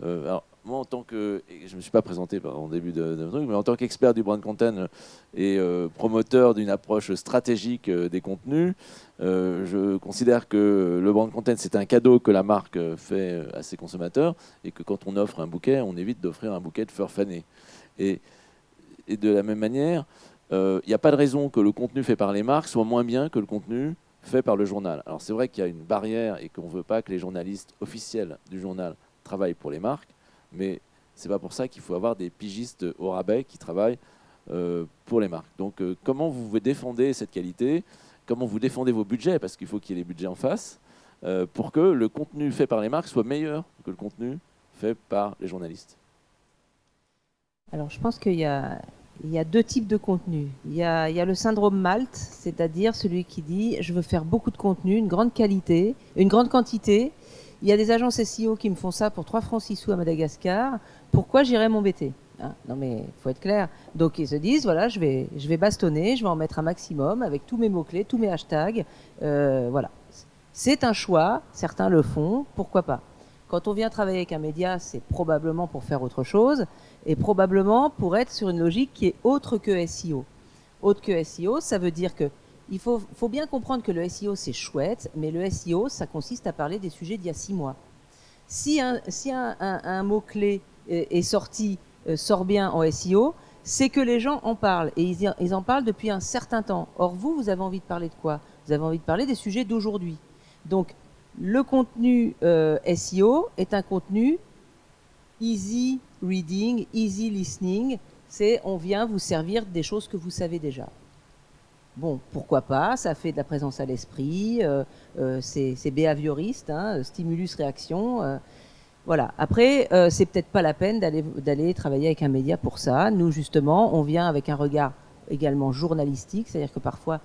alors, moi, en tant que, je ne me suis pas présenté en début de truc, mais en tant qu'expert du brand content et promoteur d'une approche stratégique des contenus, je considère que le brand content, c'est un cadeau que la marque fait à ses consommateurs et que quand on offre un bouquet, on évite d'offrir un bouquet de fleurs fanées. Et de la même manière, il n'y a pas de raison que le contenu fait par les marques soit moins bien que le contenu fait par le journal. Alors c'est vrai qu'il y a une barrière et qu'on ne veut pas que les journalistes officiels du journal travaillent pour les marques, mais c'est pas pour ça qu'il faut avoir des pigistes au rabais qui travaillent pour les marques. Donc comment vous défendez cette qualité? Comment vous défendez vos budgets? Parce qu'il faut qu'il y ait les budgets en face pour que le contenu fait par les marques soit meilleur que le contenu fait par les journalistes. Alors je pense qu'il y a deux types de contenu. Il y a le syndrome Malte, c'est-à-dire celui qui dit je veux faire beaucoup de contenu, une grande qualité, une grande quantité. Il y a des agences SEO qui me font ça pour 3 francs 6 sous à Madagascar. Pourquoi j'irais m'embêter, hein? Non mais il faut être clair. Donc ils se disent voilà, je vais bastonner, je vais en mettre un maximum avec tous mes mots-clés, tous mes hashtags. Voilà. C'est un choix, certains le font, pourquoi pas. Quand on vient travailler avec un média, c'est probablement pour faire autre chose et probablement pour être sur une logique qui est autre que SEO. Autre que SEO, ça veut dire que il faut bien comprendre que le SEO, c'est chouette, mais le SEO, ça consiste à parler des sujets d'il y a 6 mois. Si un mot-clé est sorti, sort bien en SEO, c'est que les gens en parlent, et ils en parlent depuis un certain temps. Or, vous avez envie de parler de quoi? Vous avez envie de parler des sujets d'aujourd'hui. Donc, le contenu SEO est un contenu easy reading, easy listening. C'est on vient vous servir des choses que vous savez déjà. Bon, pourquoi pas, ça fait de la présence à l'esprit, c'est behavioriste, hein, stimulus-réaction. Voilà. Après, c'est peut-être pas la peine d'aller travailler avec un média pour ça. Nous, justement, on vient avec un regard également journalistique, c'est-à-dire que parfois,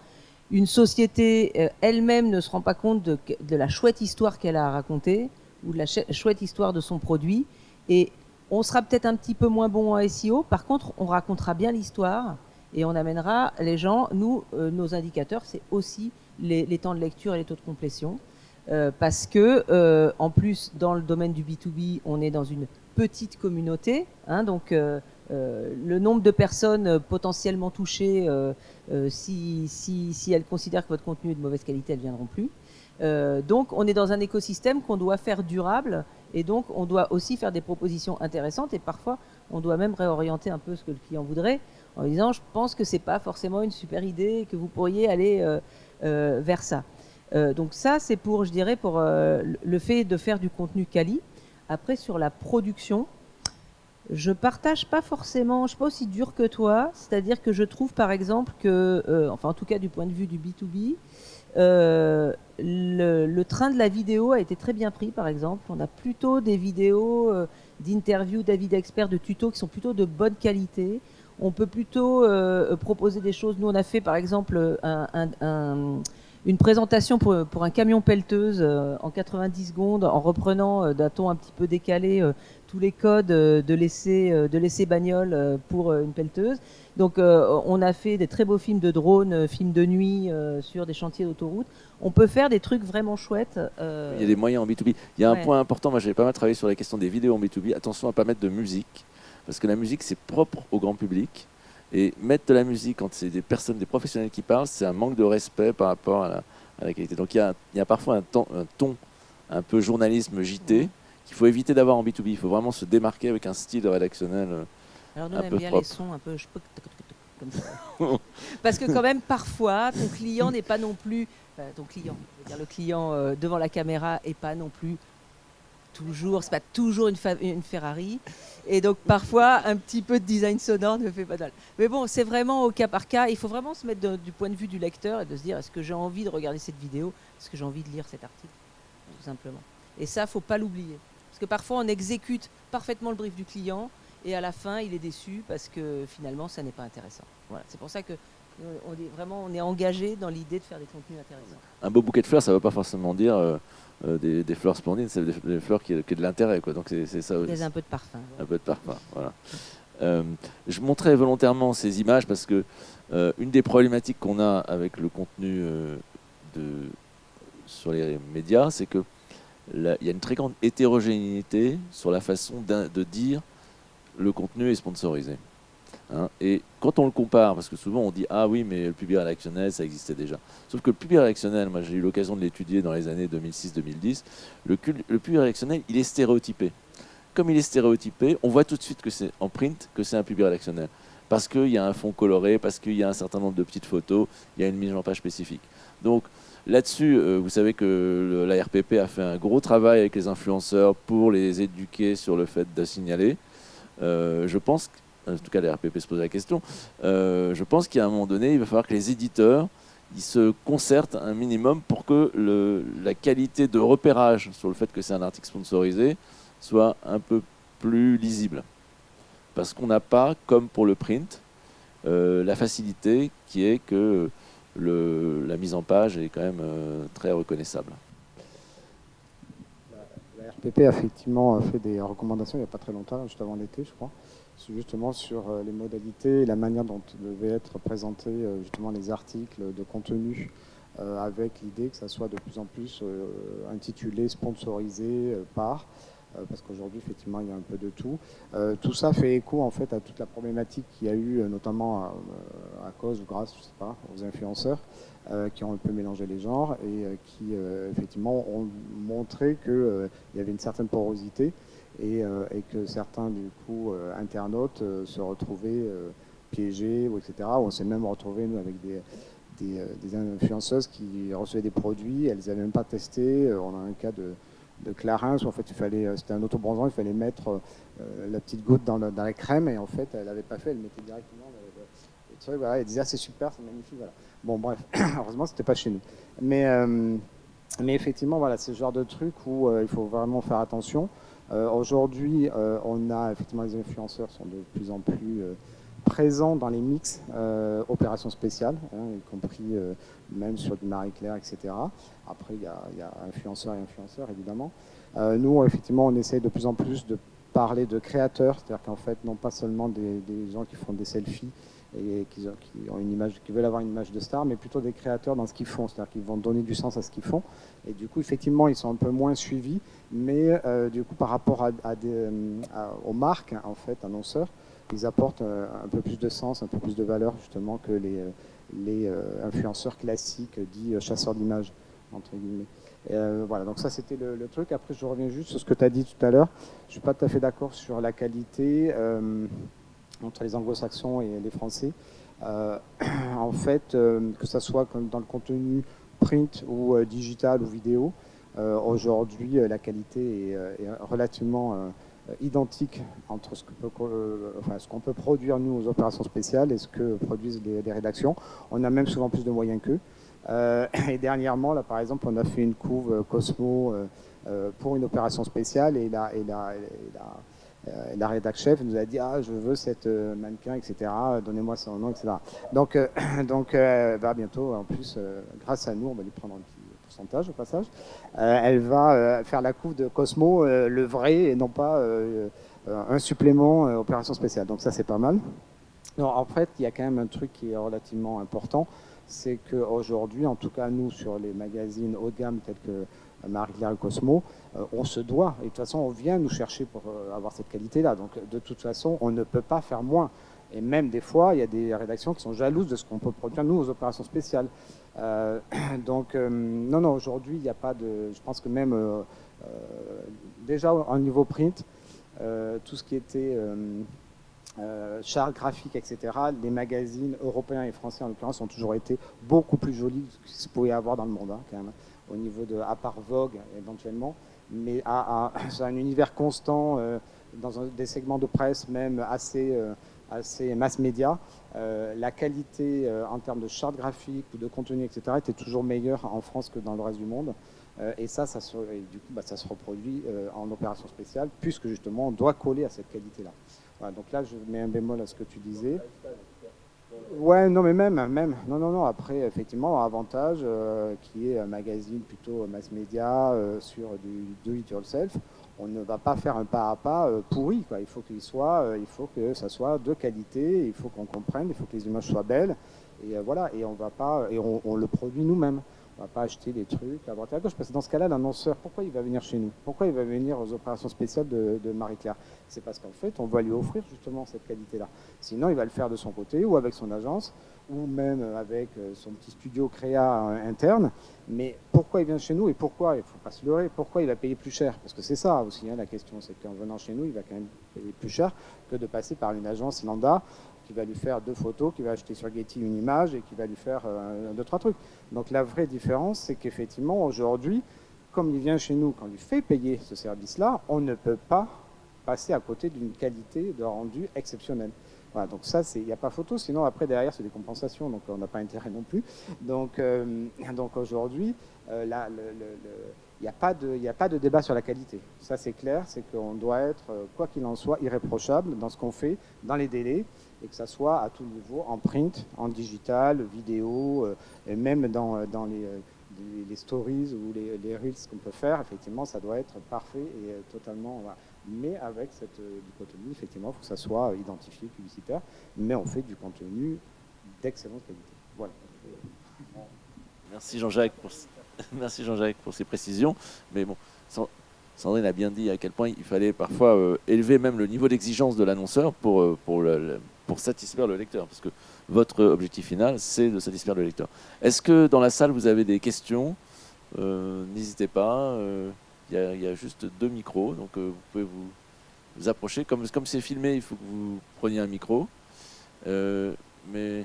une société elle-même ne se rend pas compte de la chouette histoire qu'elle a à raconter ou de la chouette histoire de son produit. Et on sera peut-être un petit peu moins bon en SEO. Par contre, on racontera bien l'histoire et on amènera les gens. Nous, nos indicateurs, c'est aussi les temps de lecture et les taux de complétion. Parce que, en plus, dans le domaine du B2B, on est dans une petite communauté. Hein, donc, le nombre de personnes potentiellement touchées, si elles considèrent que votre contenu est de mauvaise qualité, elles ne viendront plus. Donc, on est dans un écosystème qu'on doit faire durable. Et donc, on doit aussi faire des propositions intéressantes. Et parfois, on doit même réorienter un peu ce que le client voudrait en disant, je pense que ce n'est pas forcément une super idée et que vous pourriez aller vers ça. Donc ça, c'est pour, je dirais, pour le fait de faire du contenu quali. Après, sur la production, je partage pas forcément, je suis pas aussi dur que toi. C'est-à-dire que je trouve, par exemple, que, enfin, en tout cas, du point de vue du B2B, le train de la vidéo a été très bien pris, par exemple. On a plutôt des vidéos d'interviews, d'avis d'experts, de tutos qui sont plutôt de bonne qualité. On peut plutôt proposer des choses. Nous, on a fait, par exemple, une présentation pour un camion pelleteuse en 90 secondes en reprenant d'un ton un petit peu décalé tous les codes de l'essai bagnole pour une pelleteuse. Donc on a fait des très beaux films de drone, films de nuit sur des chantiers d'autoroute. On peut faire des trucs vraiment chouettes. Il y a des moyens en B2B. Il y a un point important, moi j'ai pas mal travaillé sur la question des vidéos en B2B. Attention à ne pas mettre de musique, parce que la musique c'est propre au grand public. Et mettre de la musique quand c'est des personnes, des professionnels qui parlent, c'est un manque de respect par rapport à la qualité. Donc il y a parfois un ton un peu journalisme JT qu'il faut éviter d'avoir en B2B. Il faut vraiment se démarquer avec un style rédactionnel Alors nous, un on aime peu bien propre. les sons un peu comme ça. Parce que quand même, parfois, ton client n'est pas non plus... ton client, je veux dire, le client devant la caméra n'est pas non plus toujours... C'est pas toujours une Ferrari. Et donc, parfois, un petit peu de design sonore ne fait pas de mal. Mais bon, c'est vraiment au cas par cas. Il faut vraiment se mettre du point de vue du lecteur et de se dire, est-ce que j'ai envie de regarder cette vidéo? Est-ce que j'ai envie de lire cet article? Tout simplement. Et ça, faut pas l'oublier. Parce que parfois, on exécute parfaitement le brief du client et à la fin, il est déçu parce que finalement, ça n'est pas intéressant. Voilà. C'est pour ça que on est engagé dans l'idée de faire des contenus intéressants. Un beau bouquet de fleurs, ça ne veut pas forcément dire des fleurs splendides, c'est des fleurs qui ont de l'intérêt, quoi. Donc c'est ça aussi. Il y a un peu de parfum. Un peu de parfum, voilà. Je montrais volontairement ces images parce que une des problématiques qu'on a avec le contenu sur les médias, c'est que il y a une très grande hétérogénéité sur la façon de dire le contenu est sponsorisé. Hein, et quand on le compare, parce que souvent on dit ah oui mais le public rédactionnel ça existait déjà. Sauf que le public rédactionnel, moi j'ai eu l'occasion de l'étudier dans les années 2006-2010, le public rédactionnel il est stéréotypé. Comme il est stéréotypé, on voit tout de suite que c'est en print que c'est un public rédactionnel. Parce qu'il y a un fond coloré, parce qu'il y a un certain nombre de petites photos, il y a une mise en page spécifique. Donc là-dessus, vous savez que la RPP a fait un gros travail avec les influenceurs pour les éduquer sur le fait de signaler. Je pense, en tout cas la RPP se pose la question, je pense qu'à un moment donné, il va falloir que les éditeurs ils se concertent un minimum pour que la qualité de repérage sur le fait que c'est un article sponsorisé soit un peu plus lisible. Parce qu'on n'a pas, comme pour le print, la facilité qui est que la mise en page est quand même très reconnaissable. La RPP a effectivement fait des recommandations il n'y a pas très longtemps, juste avant l'été, je crois, justement sur les modalités et la manière dont devaient être présentés justement les articles de contenu, avec l'idée que ça soit de plus en plus intitulé, sponsorisé par. parce qu'aujourd'hui, effectivement, il y a un peu de tout. Tout ça fait écho, en fait, à toute la problématique qu'il y a eu, notamment à cause ou grâce, je sais pas, aux influenceurs, qui ont un peu mélangé les genres et qui, effectivement, ont montré qu'il y avait une certaine porosité et que certains, du coup, internautes se retrouvaient piégés, etc. On s'est même retrouvé, nous, avec des influenceuses qui recevaient des produits, elles n'avaient même pas testé. On a un cas de Clarins où en fait c'était un autobronzant, il fallait mettre la petite goutte dans la crème et en fait elle n'avait pas fait, elle mettait directement le truc, voilà, elle disait ah, c'est super, c'est magnifique, voilà. Bon bref, heureusement c'était pas chez nous. Mais effectivement voilà, c'est ce genre de truc où il faut vraiment faire attention. Aujourd'hui on a effectivement les influenceurs sont de plus en plus présents dans les mix opérations spéciales, hein, y compris même sur du Marie-Claire, etc. Après, il y a influenceurs et influenceurs, évidemment. Nous, effectivement, on essaye de plus en plus de parler de créateurs, c'est-à-dire qu'en fait, non pas seulement des gens qui font des selfies et qui ont une image, qui veulent avoir une image de star, mais plutôt des créateurs dans ce qu'ils font, c'est-à-dire qu'ils vont donner du sens à ce qu'ils font. Et du coup, effectivement, ils sont un peu moins suivis, mais du coup, par rapport aux marques, en fait, annonceurs, ils apportent un peu plus de sens, un peu plus de valeur, justement, que les influenceurs classiques, dits chasseurs d'images, entre guillemets. Voilà, donc ça c'était le truc. Après, je reviens juste sur ce que tu as dit tout à l'heure. Je ne suis pas tout à fait d'accord sur la qualité entre les anglo-saxons et les français. En fait, que ce soit comme dans le contenu print ou digital ou vidéo, aujourd'hui la qualité est relativement identique entre ce qu'on peut produire nous aux opérations spéciales et ce que produisent les rédactions. On a même souvent plus de moyens qu'eux. Et dernièrement, là, par exemple, on a fait une couve Cosmo pour une opération spéciale et la rédac chef nous a dit ah je veux cette mannequin, etc. Donnez-moi son nom, etc. Donc elle va bientôt, en plus, grâce à nous, on va lui prendre un petit pourcentage au passage. Elle va faire la couve de Cosmo, le vrai, et non pas un supplément opération spéciale. Donc ça c'est pas mal. Non, en fait, il y a quand même un truc qui est relativement important, c'est qu'aujourd'hui, en tout cas nous, sur les magazines haut de gamme tels que Marie-Claire et Cosmo, on se doit, et de toute façon on vient nous chercher pour avoir cette qualité-là, donc de toute façon on ne peut pas faire moins. Et même des fois, il y a des rédactions qui sont jalouses de ce qu'on peut produire nous aux opérations spéciales. Non, aujourd'hui, il n'y a pas de... Je pense que même déjà au niveau print, tout ce qui était... charte graphique, etc., les magazines européens et français en l'occurrence ont toujours été beaucoup plus jolis que ce qu'il pouvait y avoir dans le monde, hein, quand même, au niveau de, à part Vogue éventuellement, mais c'est un univers constant dans des segments de presse même assez mass média. La qualité en termes de charte graphique ou de contenu, etc., était toujours meilleure en France que dans le reste du monde. Et du coup, ça se reproduit en opération spéciale, puisque justement on doit coller à cette qualité-là. Voilà, donc là, je mets un bémol à ce que tu disais. Ouais, non, mais même. Non. Après, effectivement, avantage qui est un magazine plutôt mass média sur du do it yourself. On ne va pas faire un pas à pas pourri, quoi. Il faut il faut que ça soit de qualité. Il faut qu'on comprenne. Il faut que les images soient belles. Et voilà. Et on va pas. Et on le produit nous-mêmes. On ne va pas acheter des trucs à droite et à gauche. Parce que dans ce cas-là, l'annonceur, pourquoi il va venir chez nous? Pourquoi il va venir aux opérations spéciales de Marie-Claire? C'est parce qu'en fait, on va lui offrir justement cette qualité-là. Sinon, il va le faire de son côté, ou avec son agence, ou même avec son petit studio créa interne. Mais pourquoi il vient chez nous et pourquoi? Il ne faut pas se leurrer. Pourquoi il va payer plus cher? Parce que c'est ça aussi, hein, la question. C'est qu'en venant chez nous, il va quand même payer plus cher que de passer par une agence lambda qui va lui faire 2 photos, qui va acheter sur Getty une image et qui va lui faire 2-3 trucs. Donc la vraie différence, c'est qu'effectivement, aujourd'hui, comme il vient chez nous, quand il fait payer ce service-là, on ne peut pas passer à côté d'une qualité de rendu exceptionnelle. Voilà, donc ça, il n'y a pas photo, sinon après, derrière, c'est des compensations, donc on n'a pas intérêt non plus. Donc aujourd'hui, il n'y a pas de débat sur la qualité. Ça, c'est clair, c'est qu'on doit être, quoi qu'il en soit, irréprochable dans ce qu'on fait, dans les délais, et que ça soit à tout niveau, en print, en digital, vidéo, et même dans les stories ou les reels qu'on peut faire, effectivement, ça doit être parfait et totalement... Voilà. Mais avec cette dichotomie, effectivement, il faut que ça soit identifié, publicitaire, mais on fait du contenu d'excellente qualité. Voilà. Merci Jean-Jacques pour ces précisions. Mais bon, Sandrine a bien dit à quel point il fallait parfois élever même le niveau d'exigence de l'annonceur pour satisfaire le lecteur. Parce que votre objectif final, c'est de satisfaire le lecteur. Est-ce que dans la salle, vous avez des questions? N'hésitez pas. Il y a juste 2 micros, donc vous pouvez vous approcher. Comme c'est filmé, il faut que vous preniez un micro. Mais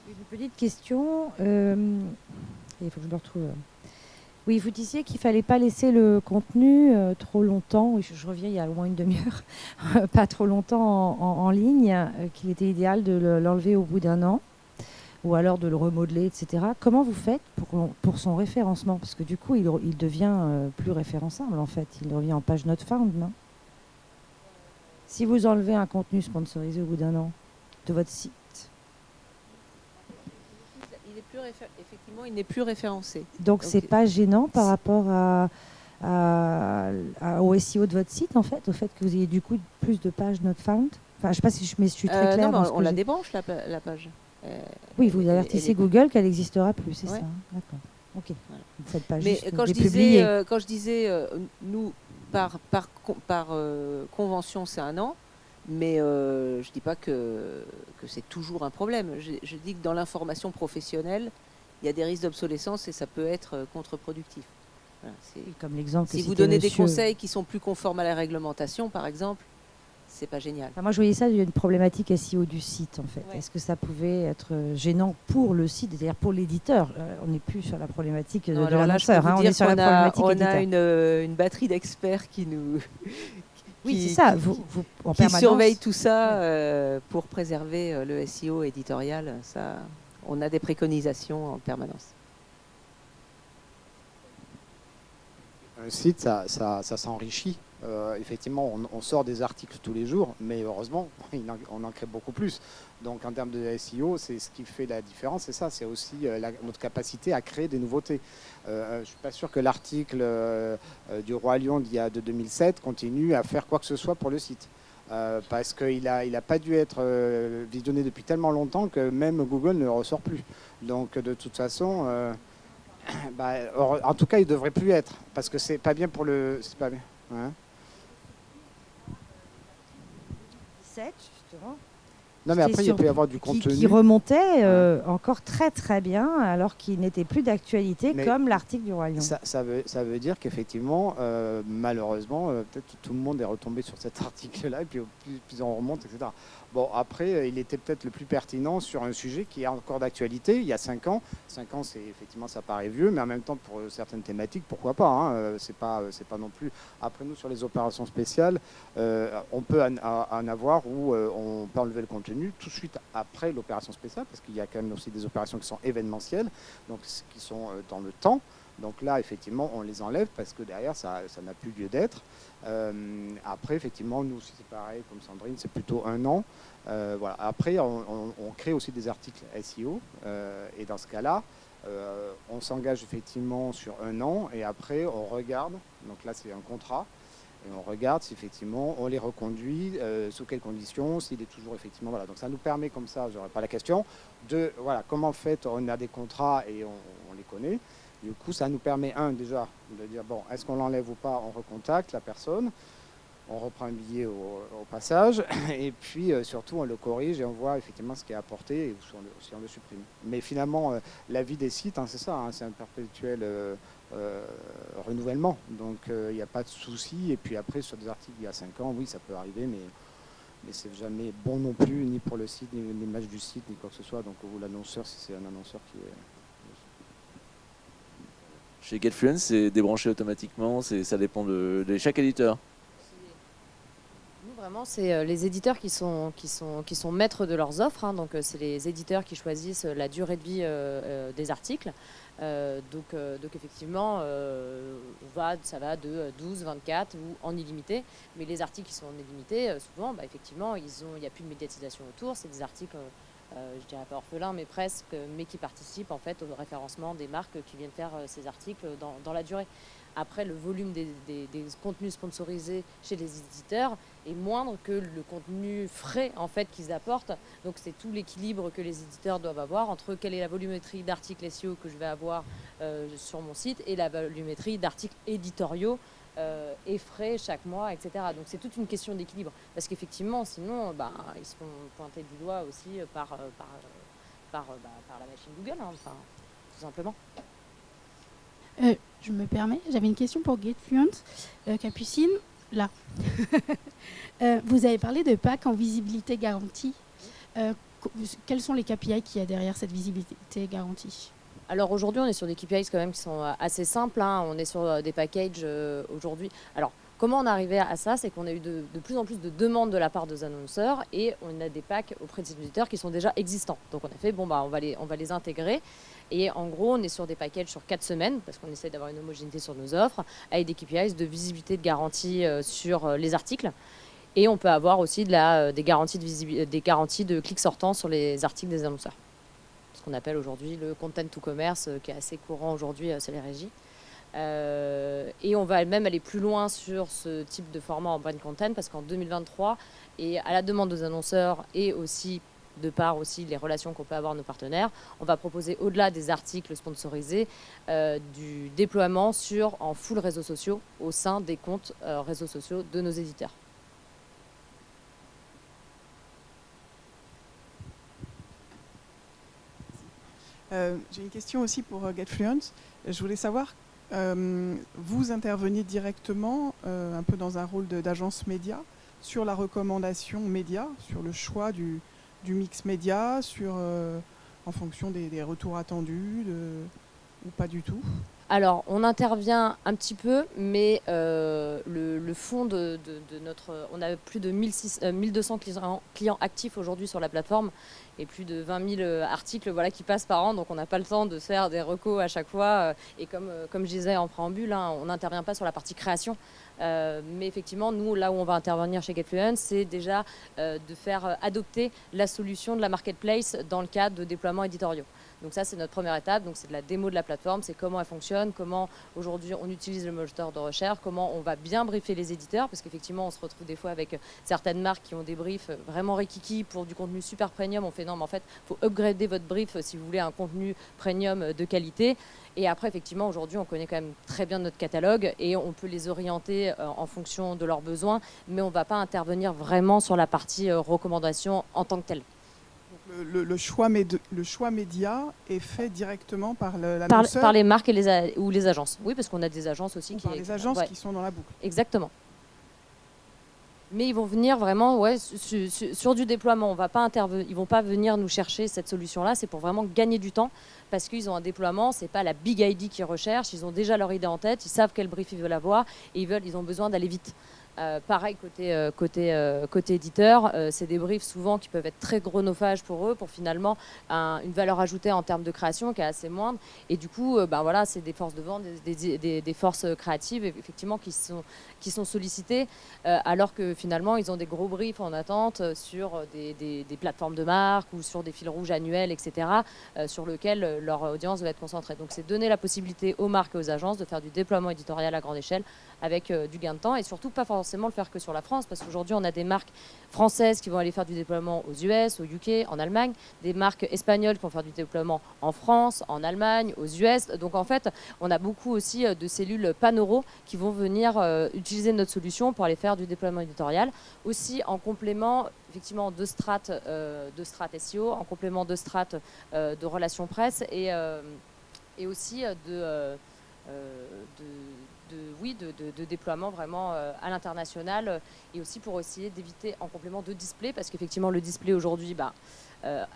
Une petite question. Il faut que je le retrouve. Oui, vous disiez qu'il fallait pas laisser le contenu trop longtemps. Oui, je reviens il y a au moins une demi-heure, pas trop longtemps en ligne, qu'il était idéal de l'enlever au bout d'un an, ou alors de le remodeler, etc. Comment vous faites pour son référencement? Parce que du coup, il devient plus référençable en fait. Il revient en page not found, non? Si vous enlevez un contenu sponsorisé au bout d'un an de votre site. Effectivement, il n'est plus référencé. Donc, c'est pas gênant par rapport au SEO de votre site, en fait, au fait que vous ayez du coup plus de pages not found. Enfin, je sais pas si je suis très claire. Non, on la débranche, la page. Oui, vous avertissez Google qu'elle n'existera plus, c'est ça. D'accord. Ok. Voilà. Vous faites pas Mais juste quand je disais, nous, par convention, c'est 1 an. Mais je ne dis pas que c'est toujours un problème. Je dis que dans l'information professionnelle, il y a des risques d'obsolescence et ça peut être contre-productif. Voilà, comme l'exemple. Si vous donnez des conseils qui sont plus conformes à la réglementation, par exemple, c'est pas génial. Enfin, moi, je voyais ça d'une problématique SEO du site, en fait. Ouais. Est-ce que ça pouvait être gênant pour le site, c'est-à-dire pour l'éditeur? On n'est plus sur la problématique de l'annonceur. On est sur la problématique éditeur. On a une batterie d'experts qui nous... Oui, c'est ça. Qui surveille tout ça pour préserver le SEO éditorial. Ça, on a des préconisations en permanence. Un site, ça s'enrichit. Effectivement, on sort des articles tous les jours, mais heureusement, on en crée beaucoup plus. Donc, en termes de SEO, c'est ce qui fait la différence. C'est ça, c'est aussi notre capacité à créer des nouveautés. Je ne suis pas sûr que l'article du Roi Lion de 2007 continue à faire quoi que ce soit pour le site. Parce qu'il n'a pas dû être visionné depuis tellement longtemps que même Google ne le ressort plus. Donc, de toute façon... en tout cas, il ne devrait plus être, parce que c'est pas bien pour le... C'est pas bien. Hein, 17, justement. Non, mais après, il peut y avoir du contenu. Qui remontait encore très très bien, alors qu'il n'était plus d'actualité, comme l'article du Roi Lion. Ça veut dire qu'effectivement, malheureusement, peut-être tout le monde est retombé sur cet article-là, et puis plus on remonte, etc. Bon, après, il était peut-être le plus pertinent sur un sujet qui est encore d'actualité, il y a 5 ans. 5 ans, effectivement, ça paraît vieux, mais en même temps, pour certaines thématiques, pourquoi pas, hein, c'est pas non plus... Après, nous, sur les opérations spéciales, on peut en avoir où on peut enlever le contenu tout de suite après l'opération spéciale, parce qu'il y a quand même aussi des opérations qui sont événementielles, donc qui sont dans le temps. Donc là, effectivement, on les enlève parce que derrière, ça n'a plus lieu d'être. Après, effectivement, nous aussi, c'est pareil, comme Sandrine, c'est plutôt 1 an. Voilà. Après, on crée aussi des articles SEO. Et dans ce cas-là, on s'engage effectivement sur 1 an. Et après, on regarde. Donc là, c'est un contrat. Et on regarde si effectivement on les reconduit, sous quelles conditions, s'il est toujours effectivement... Voilà. Donc ça nous permet comme ça, je n'aurai pas la question, de... Voilà, comment en fait on a des contrats et on les connaît. Du coup, ça nous permet, déjà, de dire, bon, est-ce qu'on l'enlève ou pas? On recontacte la personne, on reprend un billet au passage, et puis surtout, on le corrige et on voit effectivement ce qui est apporté, et si on le supprime. Mais finalement, la vie des sites, c'est ça, c'est un perpétuel renouvellement. Donc, il n'y a pas de souci. Et puis après, sur des articles il y a 5 ans, oui, ça peut arriver, mais c'est jamais bon non plus, ni pour le site, ni l'image du site, ni quoi que ce soit. Donc, l'annonceur, si c'est un annonceur qui est... Chez GetFluence, c'est débranché automatiquement, ça dépend de chaque éditeur. Nous, vraiment, c'est les éditeurs qui sont maîtres de leurs offres. Donc, c'est les éditeurs qui choisissent la durée de vie des articles. Donc, effectivement, ça va de 12, 24 ou en illimité. Mais les articles qui sont en illimité, souvent, effectivement, il n'y a plus de médiatisation autour. C'est des articles je dirais pas orphelins, mais presque, mais qui participent en fait au référencement des marques qui viennent faire ces articles dans la durée. Après, le volume des contenus sponsorisés chez les éditeurs est moindre que le contenu frais en fait qu'ils apportent. Donc c'est tout l'équilibre que les éditeurs doivent avoir entre quelle est la volumétrie d'articles SEO que je vais avoir sur mon site et la volumétrie d'articles éditoriaux et frais chaque mois, etc. Donc c'est toute une question d'équilibre. Parce qu'effectivement, sinon, ils se font pointer du doigt aussi par la machine Google, hein, enfin, tout simplement. Je me permets, j'avais une question pour GetFluent. Capucine, là. Vous avez parlé de PAC en visibilité garantie. Quels sont les KPI qu'il y a derrière cette visibilité garantie ? Alors aujourd'hui, on est sur des KPIs quand même qui sont assez simples, hein. On est sur des packages aujourd'hui. Alors, comment on est arrivé à ça? C'est qu'on a eu de plus en plus de demandes de la part des annonceurs et on a des packs auprès des éditeurs qui sont déjà existants. Donc on a fait, on va les intégrer. Et en gros, on est sur des packages sur 4 semaines, parce qu'on essaie d'avoir une homogénéité sur nos offres, avec des KPIs de visibilité de garantie sur les articles. Et on peut avoir aussi des garanties de clics sortants sur les articles des annonceurs. Ce qu'on appelle aujourd'hui le content to commerce, qui est assez courant aujourd'hui, c'est les régies. Et on va même aller plus loin sur ce type de format en brand content, parce qu'en 2023, et à la demande des annonceurs et aussi de par aussi les relations qu'on peut avoir avec nos partenaires, on va proposer au-delà des articles sponsorisés du déploiement en full réseaux sociaux au sein des comptes réseaux sociaux de nos éditeurs. J'ai une question aussi pour GetFluent. Je voulais savoir, vous interveniez directement un peu dans un rôle d'agence média sur la recommandation média, sur le choix du mix média, en fonction des retours attendus ou pas du tout? Alors, on intervient un petit peu, mais le fond de notre... On a plus de 1200 clients actifs aujourd'hui sur la plateforme et plus de 20 000 articles qui passent par an. Donc, on n'a pas le temps de faire des recos à chaque fois. Et comme je disais en préambule, hein, on n'intervient pas sur la partie création. Mais effectivement, nous, là où on va intervenir chez GetFluent, c'est déjà de faire adopter la solution de la marketplace dans le cadre de déploiements éditoriaux. Donc ça, c'est notre première étape. Donc c'est de la démo de la plateforme, c'est comment elle fonctionne, comment aujourd'hui on utilise le moteur de recherche, comment on va bien briefer les éditeurs, parce qu'effectivement, on se retrouve des fois avec certaines marques qui ont des briefs vraiment rikiki pour du contenu super premium. On fait non, mais en fait, il faut upgrader votre brief si vous voulez un contenu premium de qualité. Et après, effectivement, aujourd'hui, on connaît quand même très bien notre catalogue et on peut les orienter en fonction de leurs besoins, mais on ne va pas intervenir vraiment sur la partie recommandation en tant que telle. Le choix média est fait directement par l'annonceur, par les marques ou les agences. Oui, parce qu'on a des agences aussi les agences qui sont dans la boucle. Exactement. Mais ils vont venir vraiment sur du déploiement. Ils ne vont pas venir nous chercher cette solution-là. C'est pour vraiment gagner du temps parce qu'ils ont un déploiement. Ce n'est pas la big idea qu'ils recherchent. Ils ont déjà leur idée en tête. Ils savent quel brief ils veulent avoir et ils ont besoin d'aller vite. Pareil côté éditeur, c'est des briefs souvent qui peuvent être très chronophages pour eux, pour finalement une valeur ajoutée en termes de création qui est assez moindre. Et du coup, c'est des forces de vente, des forces créatives effectivement qui sont sollicitées, alors que finalement ils ont des gros briefs en attente sur des plateformes de marque ou sur des fils rouges annuels, etc., sur lesquels leur audience va être concentrée. Donc c'est donner la possibilité aux marques et aux agences de faire du déploiement éditorial à grande échelle avec du gain de temps et surtout pas forcément le faire que sur la France, parce qu'aujourd'hui on a des marques françaises qui vont aller faire du déploiement aux US, au UK, en Allemagne, des marques espagnoles qui vont faire du déploiement en France, en Allemagne, aux US. Donc en fait on a beaucoup aussi de cellules pan-euro qui vont venir utiliser notre solution pour aller faire du déploiement éditorial, aussi en complément effectivement de strates SEO, en complément de strates de relations presse et aussi de déploiement vraiment à l'international et aussi pour essayer d'éviter en complément de display, parce qu'effectivement le display aujourd'hui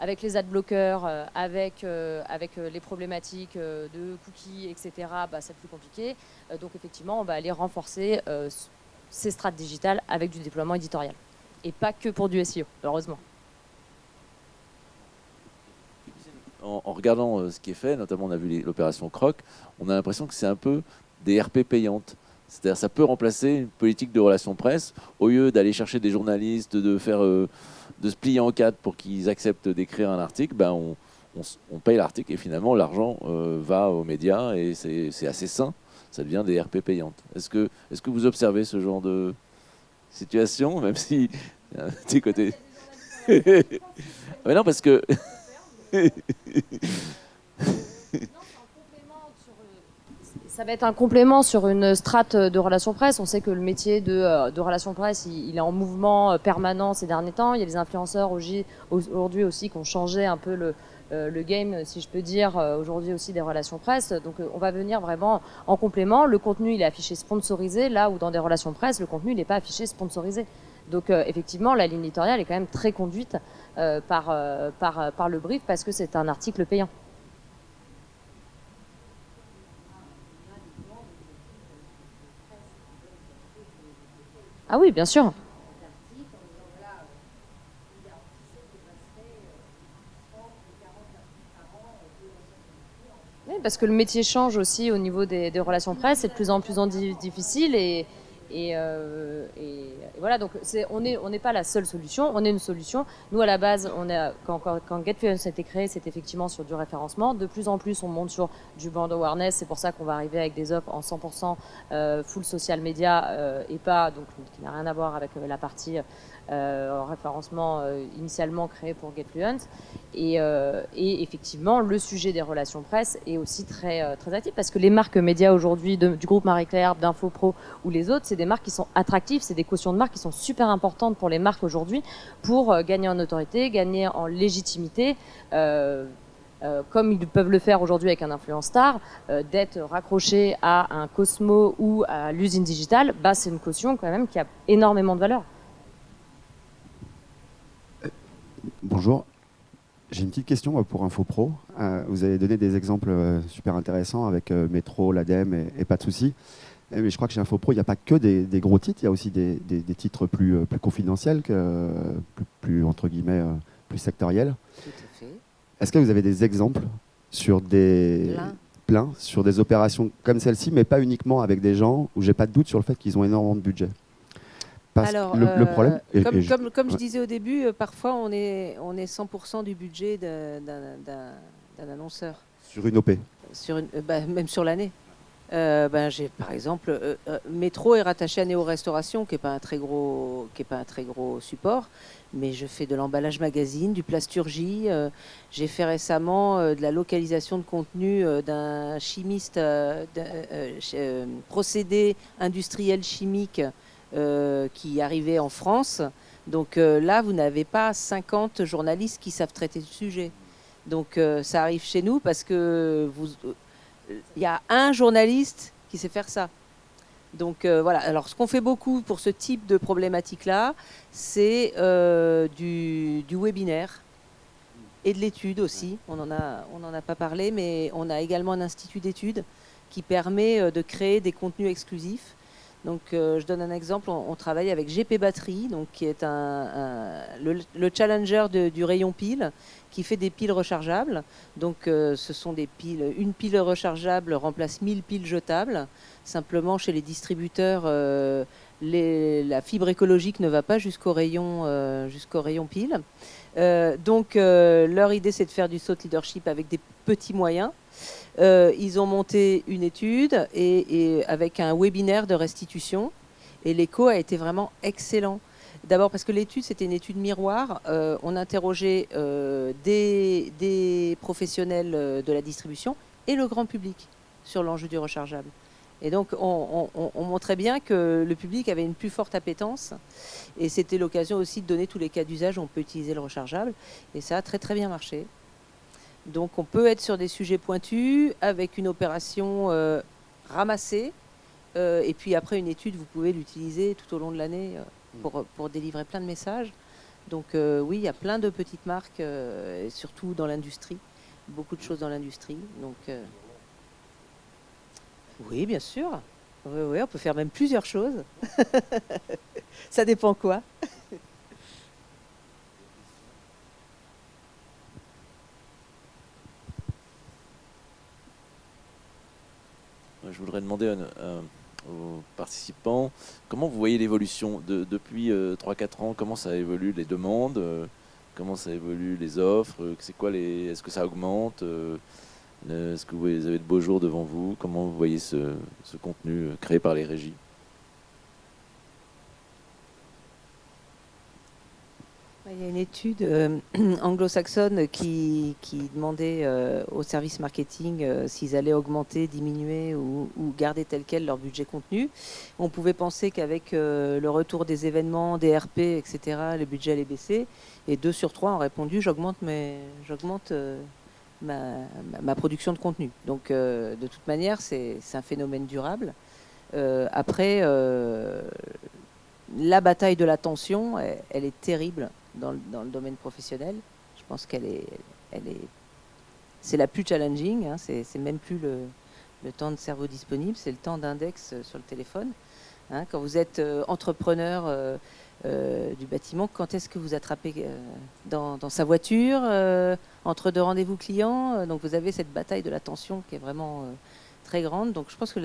avec les adblockers, avec les problématiques de cookies, etc., c'est plus compliqué. Donc effectivement on va aller renforcer ces strates digitales avec du déploiement éditorial et pas que pour du SEO, heureusement. En regardant ce qui est fait, notamment on a vu l'opération Croc, on a l'impression que c'est un peu des RP payantes. C'est-à-dire ça peut remplacer une politique de relations presse. Au lieu d'aller chercher des journalistes, de se plier en quatre pour qu'ils acceptent d'écrire un article, ben on paye l'article et finalement l'argent va aux médias et c'est assez sain. Ça devient des RP payantes. Est-ce que vous observez ce genre de situation, même si il y a un petit côté... Mais non, parce que... Ça va être un complément sur une strate de relations presse. On sait que le métier de relations presse, il est en mouvement permanent ces derniers temps. Il y a des influenceurs aujourd'hui aussi qui ont changé un peu le game, si je peux dire, aujourd'hui aussi des relations presse. Donc on va venir vraiment en complément. Le contenu, il est affiché sponsorisé, là où dans des relations presse, le contenu, il n'est pas affiché sponsorisé. Donc effectivement, la ligne éditoriale est quand même très conduite par le brief parce que c'est un article payant. Ah oui, bien sûr. Oui, parce que le métier change aussi au niveau des relations presse, c'est de plus en plus difficile et voilà, donc on n'est pas la seule solution, on est une solution. Nous, à la base, quand GetFluence a été créé, c'était effectivement sur du référencement. De plus en plus, on monte sur du brand awareness. C'est pour ça qu'on va arriver avec des offres en 100% full social media et pas, donc, qui n'a rien à voir avec la partie référencement initialement créé pour GetFluence. Et effectivement, le sujet des relations presse est aussi très, très actif parce que les marques médias aujourd'hui du groupe Marie-Claire, d'Infopro ou les autres, c'est des marques qui sont attractives, c'est des cautions de marque qui sont super importantes pour les marques aujourd'hui pour gagner en autorité, gagner en légitimité. Comme ils peuvent le faire aujourd'hui avec un influence star, d'être raccroché à un Cosmo ou à l'usine digitale, bah, c'est une caution quand même qui a énormément de valeur. Bonjour. J'ai une petite question pour Infopro. Vous avez donné des exemples super intéressants avec Métro, l'ADEME et pas de souci. Mais je crois que chez Infopro, il n'y a pas que des gros titres, il y a aussi des titres plus confidentiels, plus entre guillemets, plus sectoriels. Tout à fait. Est-ce que vous avez des exemples sur plein sur des opérations comme celle-ci, mais pas uniquement avec des gens où j'ai pas de doute sur le fait qu'ils ont énormément de budget? Alors, le problème, comme je disais au début, parfois on est 100% du budget d'un annonceur. Sur une OP. Même sur l'année. J'ai par exemple Métro est rattaché à Néo Restauration, qui est pas un très gros support, mais je fais de l'emballage magazine, du plasturgie. J'ai fait récemment de la localisation de contenu d'un chimiste, procédé industriel chimique. Qui arrivait en France. Donc là, vous n'avez pas 50 journalistes qui savent traiter le sujet. Donc ça arrive chez nous parce que il y a un journaliste qui sait faire ça. Donc voilà. Alors ce qu'on fait beaucoup pour ce type de problématique-là, c'est du webinaire et de l'étude aussi. On n'en a pas parlé, mais on a également un institut d'études qui permet de créer des contenus exclusifs. Donc, je donne un exemple. On travaille avec GP Batterie, donc, qui est le challenger du rayon pile, qui fait des piles rechargeables. Donc, ce sont des piles. Une pile rechargeable remplace 1000 piles jetables. Simplement, chez les distributeurs, la fibre écologique ne va pas jusqu'au rayon pile. Donc, leur idée, c'est de faire du thought leadership avec des petits moyens. Ils ont monté une étude et avec un webinaire de restitution et l'écho a été vraiment excellent. D'abord parce que l'étude, c'était une étude miroir. On interrogeait des professionnels de la distribution et le grand public sur l'enjeu du rechargeable. Et donc, on montrait bien que le public avait une plus forte appétence et c'était l'occasion aussi de donner tous les cas d'usage où on peut utiliser le rechargeable et ça a très très bien marché. Donc on peut être sur des sujets pointus avec une opération ramassée et puis après une étude, vous pouvez l'utiliser tout au long de l'année pour délivrer plein de messages. Donc oui, il y a plein de petites marques, et surtout dans l'industrie, beaucoup de choses dans l'industrie. Donc oui, bien sûr. Oui, on peut faire même plusieurs choses. Ça dépend quoi. Je voudrais demander aux participants. Comment vous voyez l'évolution depuis 3-4 ans? Comment ça évolue les demandes? Comment ça évolue les offres? Est-ce que ça augmente? Est-ce que vous avez de beaux jours devant vous? Comment vous voyez ce contenu créé par les régies? Il y a une étude anglo-saxonne qui demandait aux services marketing s'ils allaient augmenter, diminuer ou garder tel quel leur budget contenu. On pouvait penser qu'avec le retour des événements, des RP, etc., le budget allait baisser. Et 2 sur 3 ont répondu j'augmente ma production de contenu. Donc de toute manière, c'est un phénomène durable. Après, la bataille de l'attention, elle est terrible dans le domaine professionnel. Je pense c'est la plus challenging. Hein. C'est même plus le temps de cerveau disponible, c'est le temps d'index sur le téléphone. Hein. Quand vous êtes entrepreneur du bâtiment, quand est-ce que vous attrapez dans sa voiture, entre 2 rendez-vous clients? Donc vous avez cette bataille de l'attention qui est vraiment très grande. Donc je pense que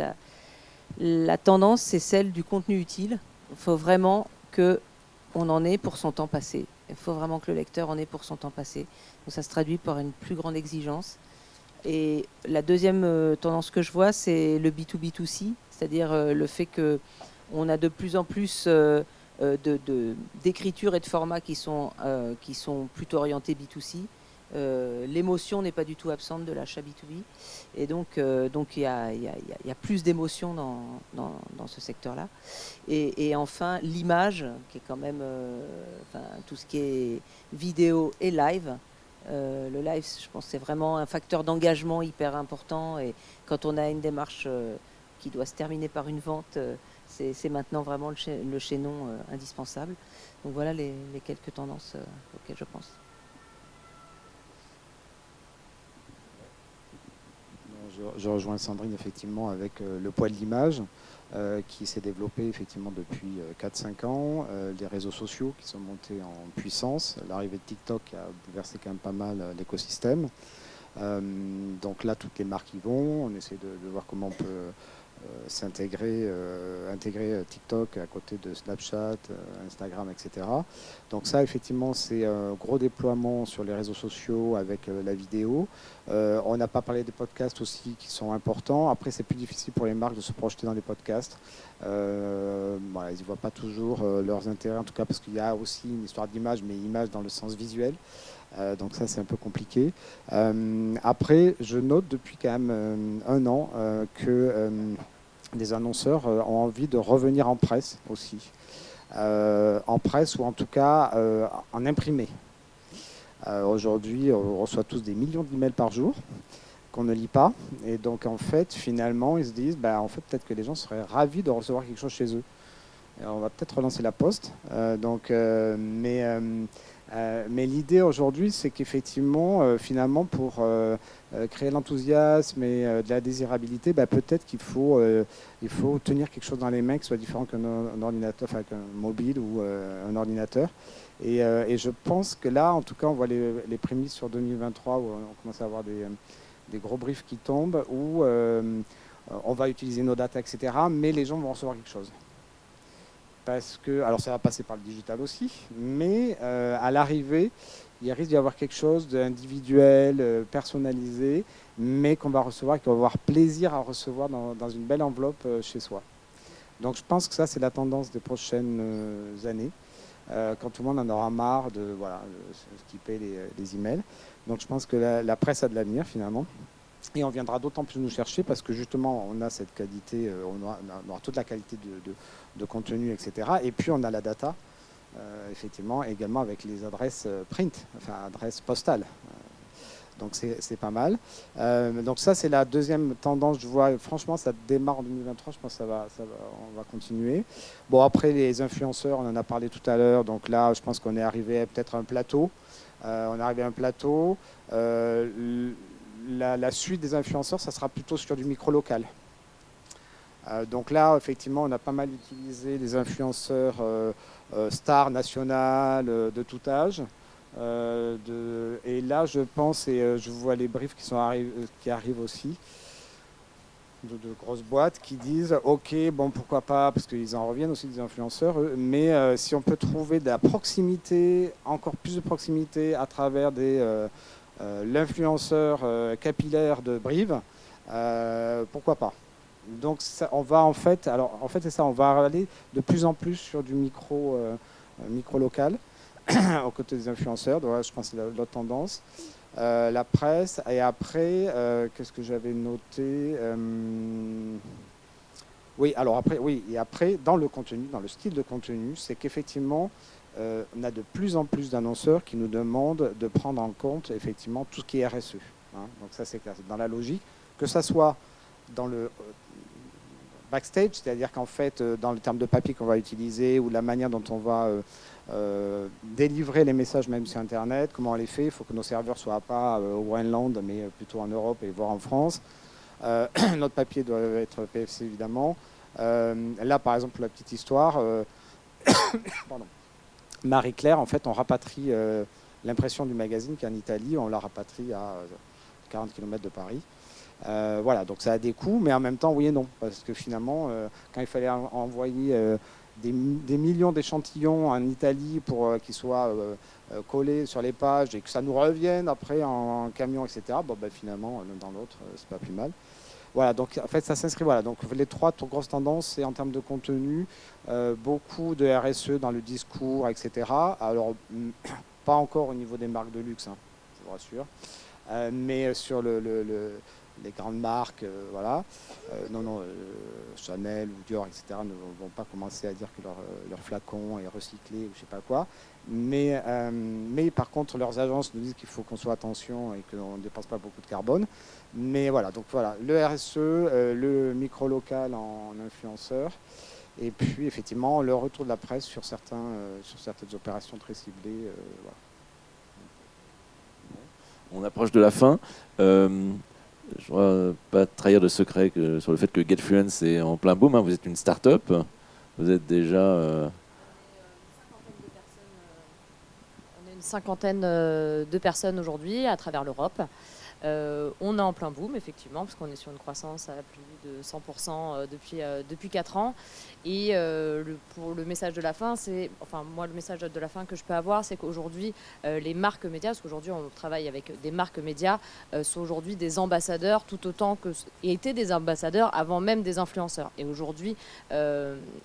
la tendance, c'est celle du contenu utile. Il faut vraiment qu'on en ait pour son temps passé. Il faut vraiment que le lecteur en ait pour son temps passé. Donc ça se traduit par une plus grande exigence. Et la deuxième tendance que je vois, c'est le B2B2C, c'est-à-dire le fait qu'on a de plus en plus d'écriture et de formats qui sont plutôt orientés B2C. L'émotion n'est pas du tout absente de l'achat B2B. Et donc il y a plus d'émotion dans ce secteur-là. Et enfin, l'image, qui est quand même tout ce qui est vidéo et live. Le live, je pense, c'est vraiment un facteur d'engagement hyper important. Et quand on a une démarche qui doit se terminer par une vente, c'est maintenant vraiment le chaînon indispensable. Donc voilà les quelques tendances auxquelles je pense. Je rejoins Sandrine effectivement avec le poids de l'image qui s'est développé effectivement depuis 4-5 ans, les réseaux sociaux qui sont montés en puissance, l'arrivée de TikTok a bouleversé quand même pas mal l'écosystème. Donc là, toutes les marques y vont, on essaie de voir comment on peut intégrer TikTok à côté de Snapchat, Instagram, etc. Donc ça, effectivement, c'est un gros déploiement sur les réseaux sociaux avec la vidéo. On n'a pas parlé des podcasts aussi qui sont importants. Après, c'est plus difficile pour les marques de se projeter dans des podcasts. Voilà, ils n'y voient pas toujours leurs intérêts, en tout cas parce qu'il y a aussi une histoire d'image, mais image dans le sens visuel. Donc ça, c'est un peu compliqué. Après, je note depuis quand même 1 an que des annonceurs ont envie de revenir en presse aussi. En presse ou en tout cas en imprimé. Aujourd'hui, on reçoit tous des millions d'emails par jour qu'on ne lit pas. Et donc, en fait, finalement, ils se disent, en fait, peut-être que les gens seraient ravis de recevoir quelque chose chez eux. Et on va peut-être relancer la poste. Mais l'idée aujourd'hui, c'est qu'effectivement, finalement, pour créer l'enthousiasme et de la désirabilité, peut-être qu'il faut tenir quelque chose dans les mains qui soit différent qu'un ordinateur, enfin qu'un mobile ou un ordinateur. Et je pense que là, en tout cas, on voit les prémices sur 2023 où on commence à avoir des gros briefs qui tombent, où on va utiliser nos data, etc. Mais les gens vont recevoir quelque chose. Parce que, alors ça va passer par le digital aussi, mais à l'arrivée, il risque d'y avoir quelque chose d'individuel, personnalisé, mais qu'on va recevoir et qu'on va avoir plaisir à recevoir dans une belle enveloppe chez soi. Donc je pense que ça, c'est la tendance des prochaines années, quand tout le monde en aura marre de skipper les emails. Donc je pense que la presse a de l'avenir finalement. Et on viendra d'autant plus nous chercher parce que justement, on a cette qualité, on aura toute la qualité de contenu, etc. Et puis, on a la data, effectivement, également avec les adresses print, enfin, adresses postales. Donc, c'est pas mal. Donc, ça, c'est la deuxième tendance. Je vois, franchement, ça démarre en 2023. Je pense que on va continuer. Bon, après, les influenceurs, on en a parlé tout à l'heure. Donc là, je pense qu'on est arrivé peut-être à un plateau. On est arrivé à un plateau. La suite des influenceurs, ça sera plutôt sur du micro-local. Donc là, effectivement, on a pas mal utilisé les influenceurs stars nationales de tout âge. Et là, je pense, et je vois les briefs qui arrivent aussi, de grosses boîtes qui disent ok, bon pourquoi pas, parce qu'ils en reviennent aussi des influenceurs, mais si on peut trouver de la proximité, encore plus de proximité à travers l'influenceur capillaire de Brive, pourquoi pas. Donc ça, on va en fait c'est ça, on va aller de plus en plus sur du micro local aux côtés des influenceurs. Donc, voilà, je pense que c'est l'autre tendance. La presse, et après, qu'est-ce que j'avais noté Oui, alors après, oui, et après, dans le contenu, dans le style de contenu, c'est qu'effectivement, on a de plus en plus d'annonceurs qui nous demandent de prendre en compte effectivement tout ce qui est RSE. Hein. Donc ça, c'est clair, c'est dans la logique, que ça soit dans le backstage, c'est-à-dire qu'en fait, dans le terme de papier qu'on va utiliser ou la manière dont on va délivrer les messages même sur Internet, comment on les fait. Il faut que nos serveurs ne soient pas au Groenland, mais plutôt en Europe et voire en France. Notre papier doit être PFC, évidemment. Là, par exemple, pour la petite histoire, Marie-Claire, en fait, on rapatrie l'impression du magazine qui est en Italie, on la rapatrie à 40 km de Paris. Voilà, donc ça a des coûts, mais en même temps, oui et non. Parce que finalement, quand il fallait envoyer des millions d'échantillons en Italie pour qu'ils soient collés sur les pages et que ça nous revienne après en camion, etc., bon, ben, finalement, l'un dans l'autre, c'est pas plus mal. Voilà, donc en fait, ça s'inscrit. Voilà, donc les trois grosses tendances, c'est en termes de contenu, beaucoup de RSE dans le discours, etc. Alors, pas encore au niveau des marques de luxe, hein, je vous rassure, mais sur les grandes marques, voilà. Chanel ou Dior, etc., ne vont pas commencer à dire que leur flacon est recyclé ou je sais pas quoi. Mais par contre, leurs agences nous disent qu'il faut qu'on soit attention et qu'on ne dépense pas beaucoup de carbone. Mais voilà, donc voilà, le RSE, le micro-local en influenceur, et puis effectivement le retour de la presse sur certaines opérations très ciblées. Voilà. On approche de la fin. Je ne dois pas trahir de secret sur le fait que GetFluence est en plein boom. Hein. Vous êtes une start-up. Vous êtes déjà... On est une cinquantaine de personnes aujourd'hui à travers l'Europe. On est en plein boom, effectivement, parce qu'on est sur une croissance à plus de 100% depuis 4 ans. Et pour le message de la fin, moi, le message de la fin que je peux avoir, c'est qu'aujourd'hui, les marques médias, parce qu'aujourd'hui, on travaille avec des marques médias, sont aujourd'hui des ambassadeurs, tout autant et étaient des ambassadeurs avant même des influenceurs. Et aujourd'hui,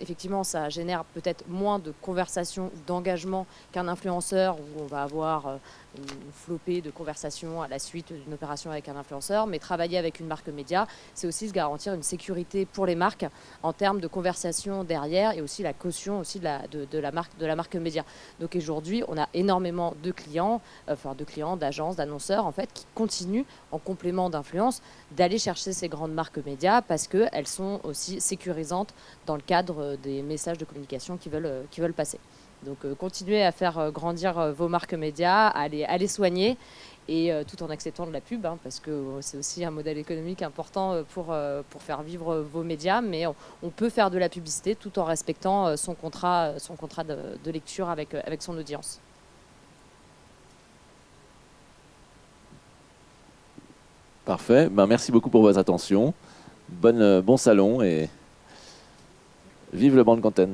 effectivement, ça génère peut-être moins de conversations, d'engagement qu'un influenceur, où on va avoir une flopée de conversations à la suite d'une opération avec un influenceur, mais travailler avec une marque média, c'est aussi se garantir une sécurité pour les marques en termes de conversation derrière et aussi la caution aussi de la marque média. Donc aujourd'hui, on a énormément de clients, d'agences, d'annonceurs en fait, qui continuent en complément d'influence d'aller chercher ces grandes marques médias parce qu'elles sont aussi sécurisantes dans le cadre des messages de communication qu'ils veulent passer. Donc continuez à faire grandir vos marques médias, à les soigner et tout en acceptant de la pub, hein, parce que c'est aussi un modèle économique important pour faire vivre vos médias, mais on peut faire de la publicité tout en respectant son contrat de lecture avec son audience. Parfait. Merci beaucoup pour votre attention. Bon salon et vive le brand content.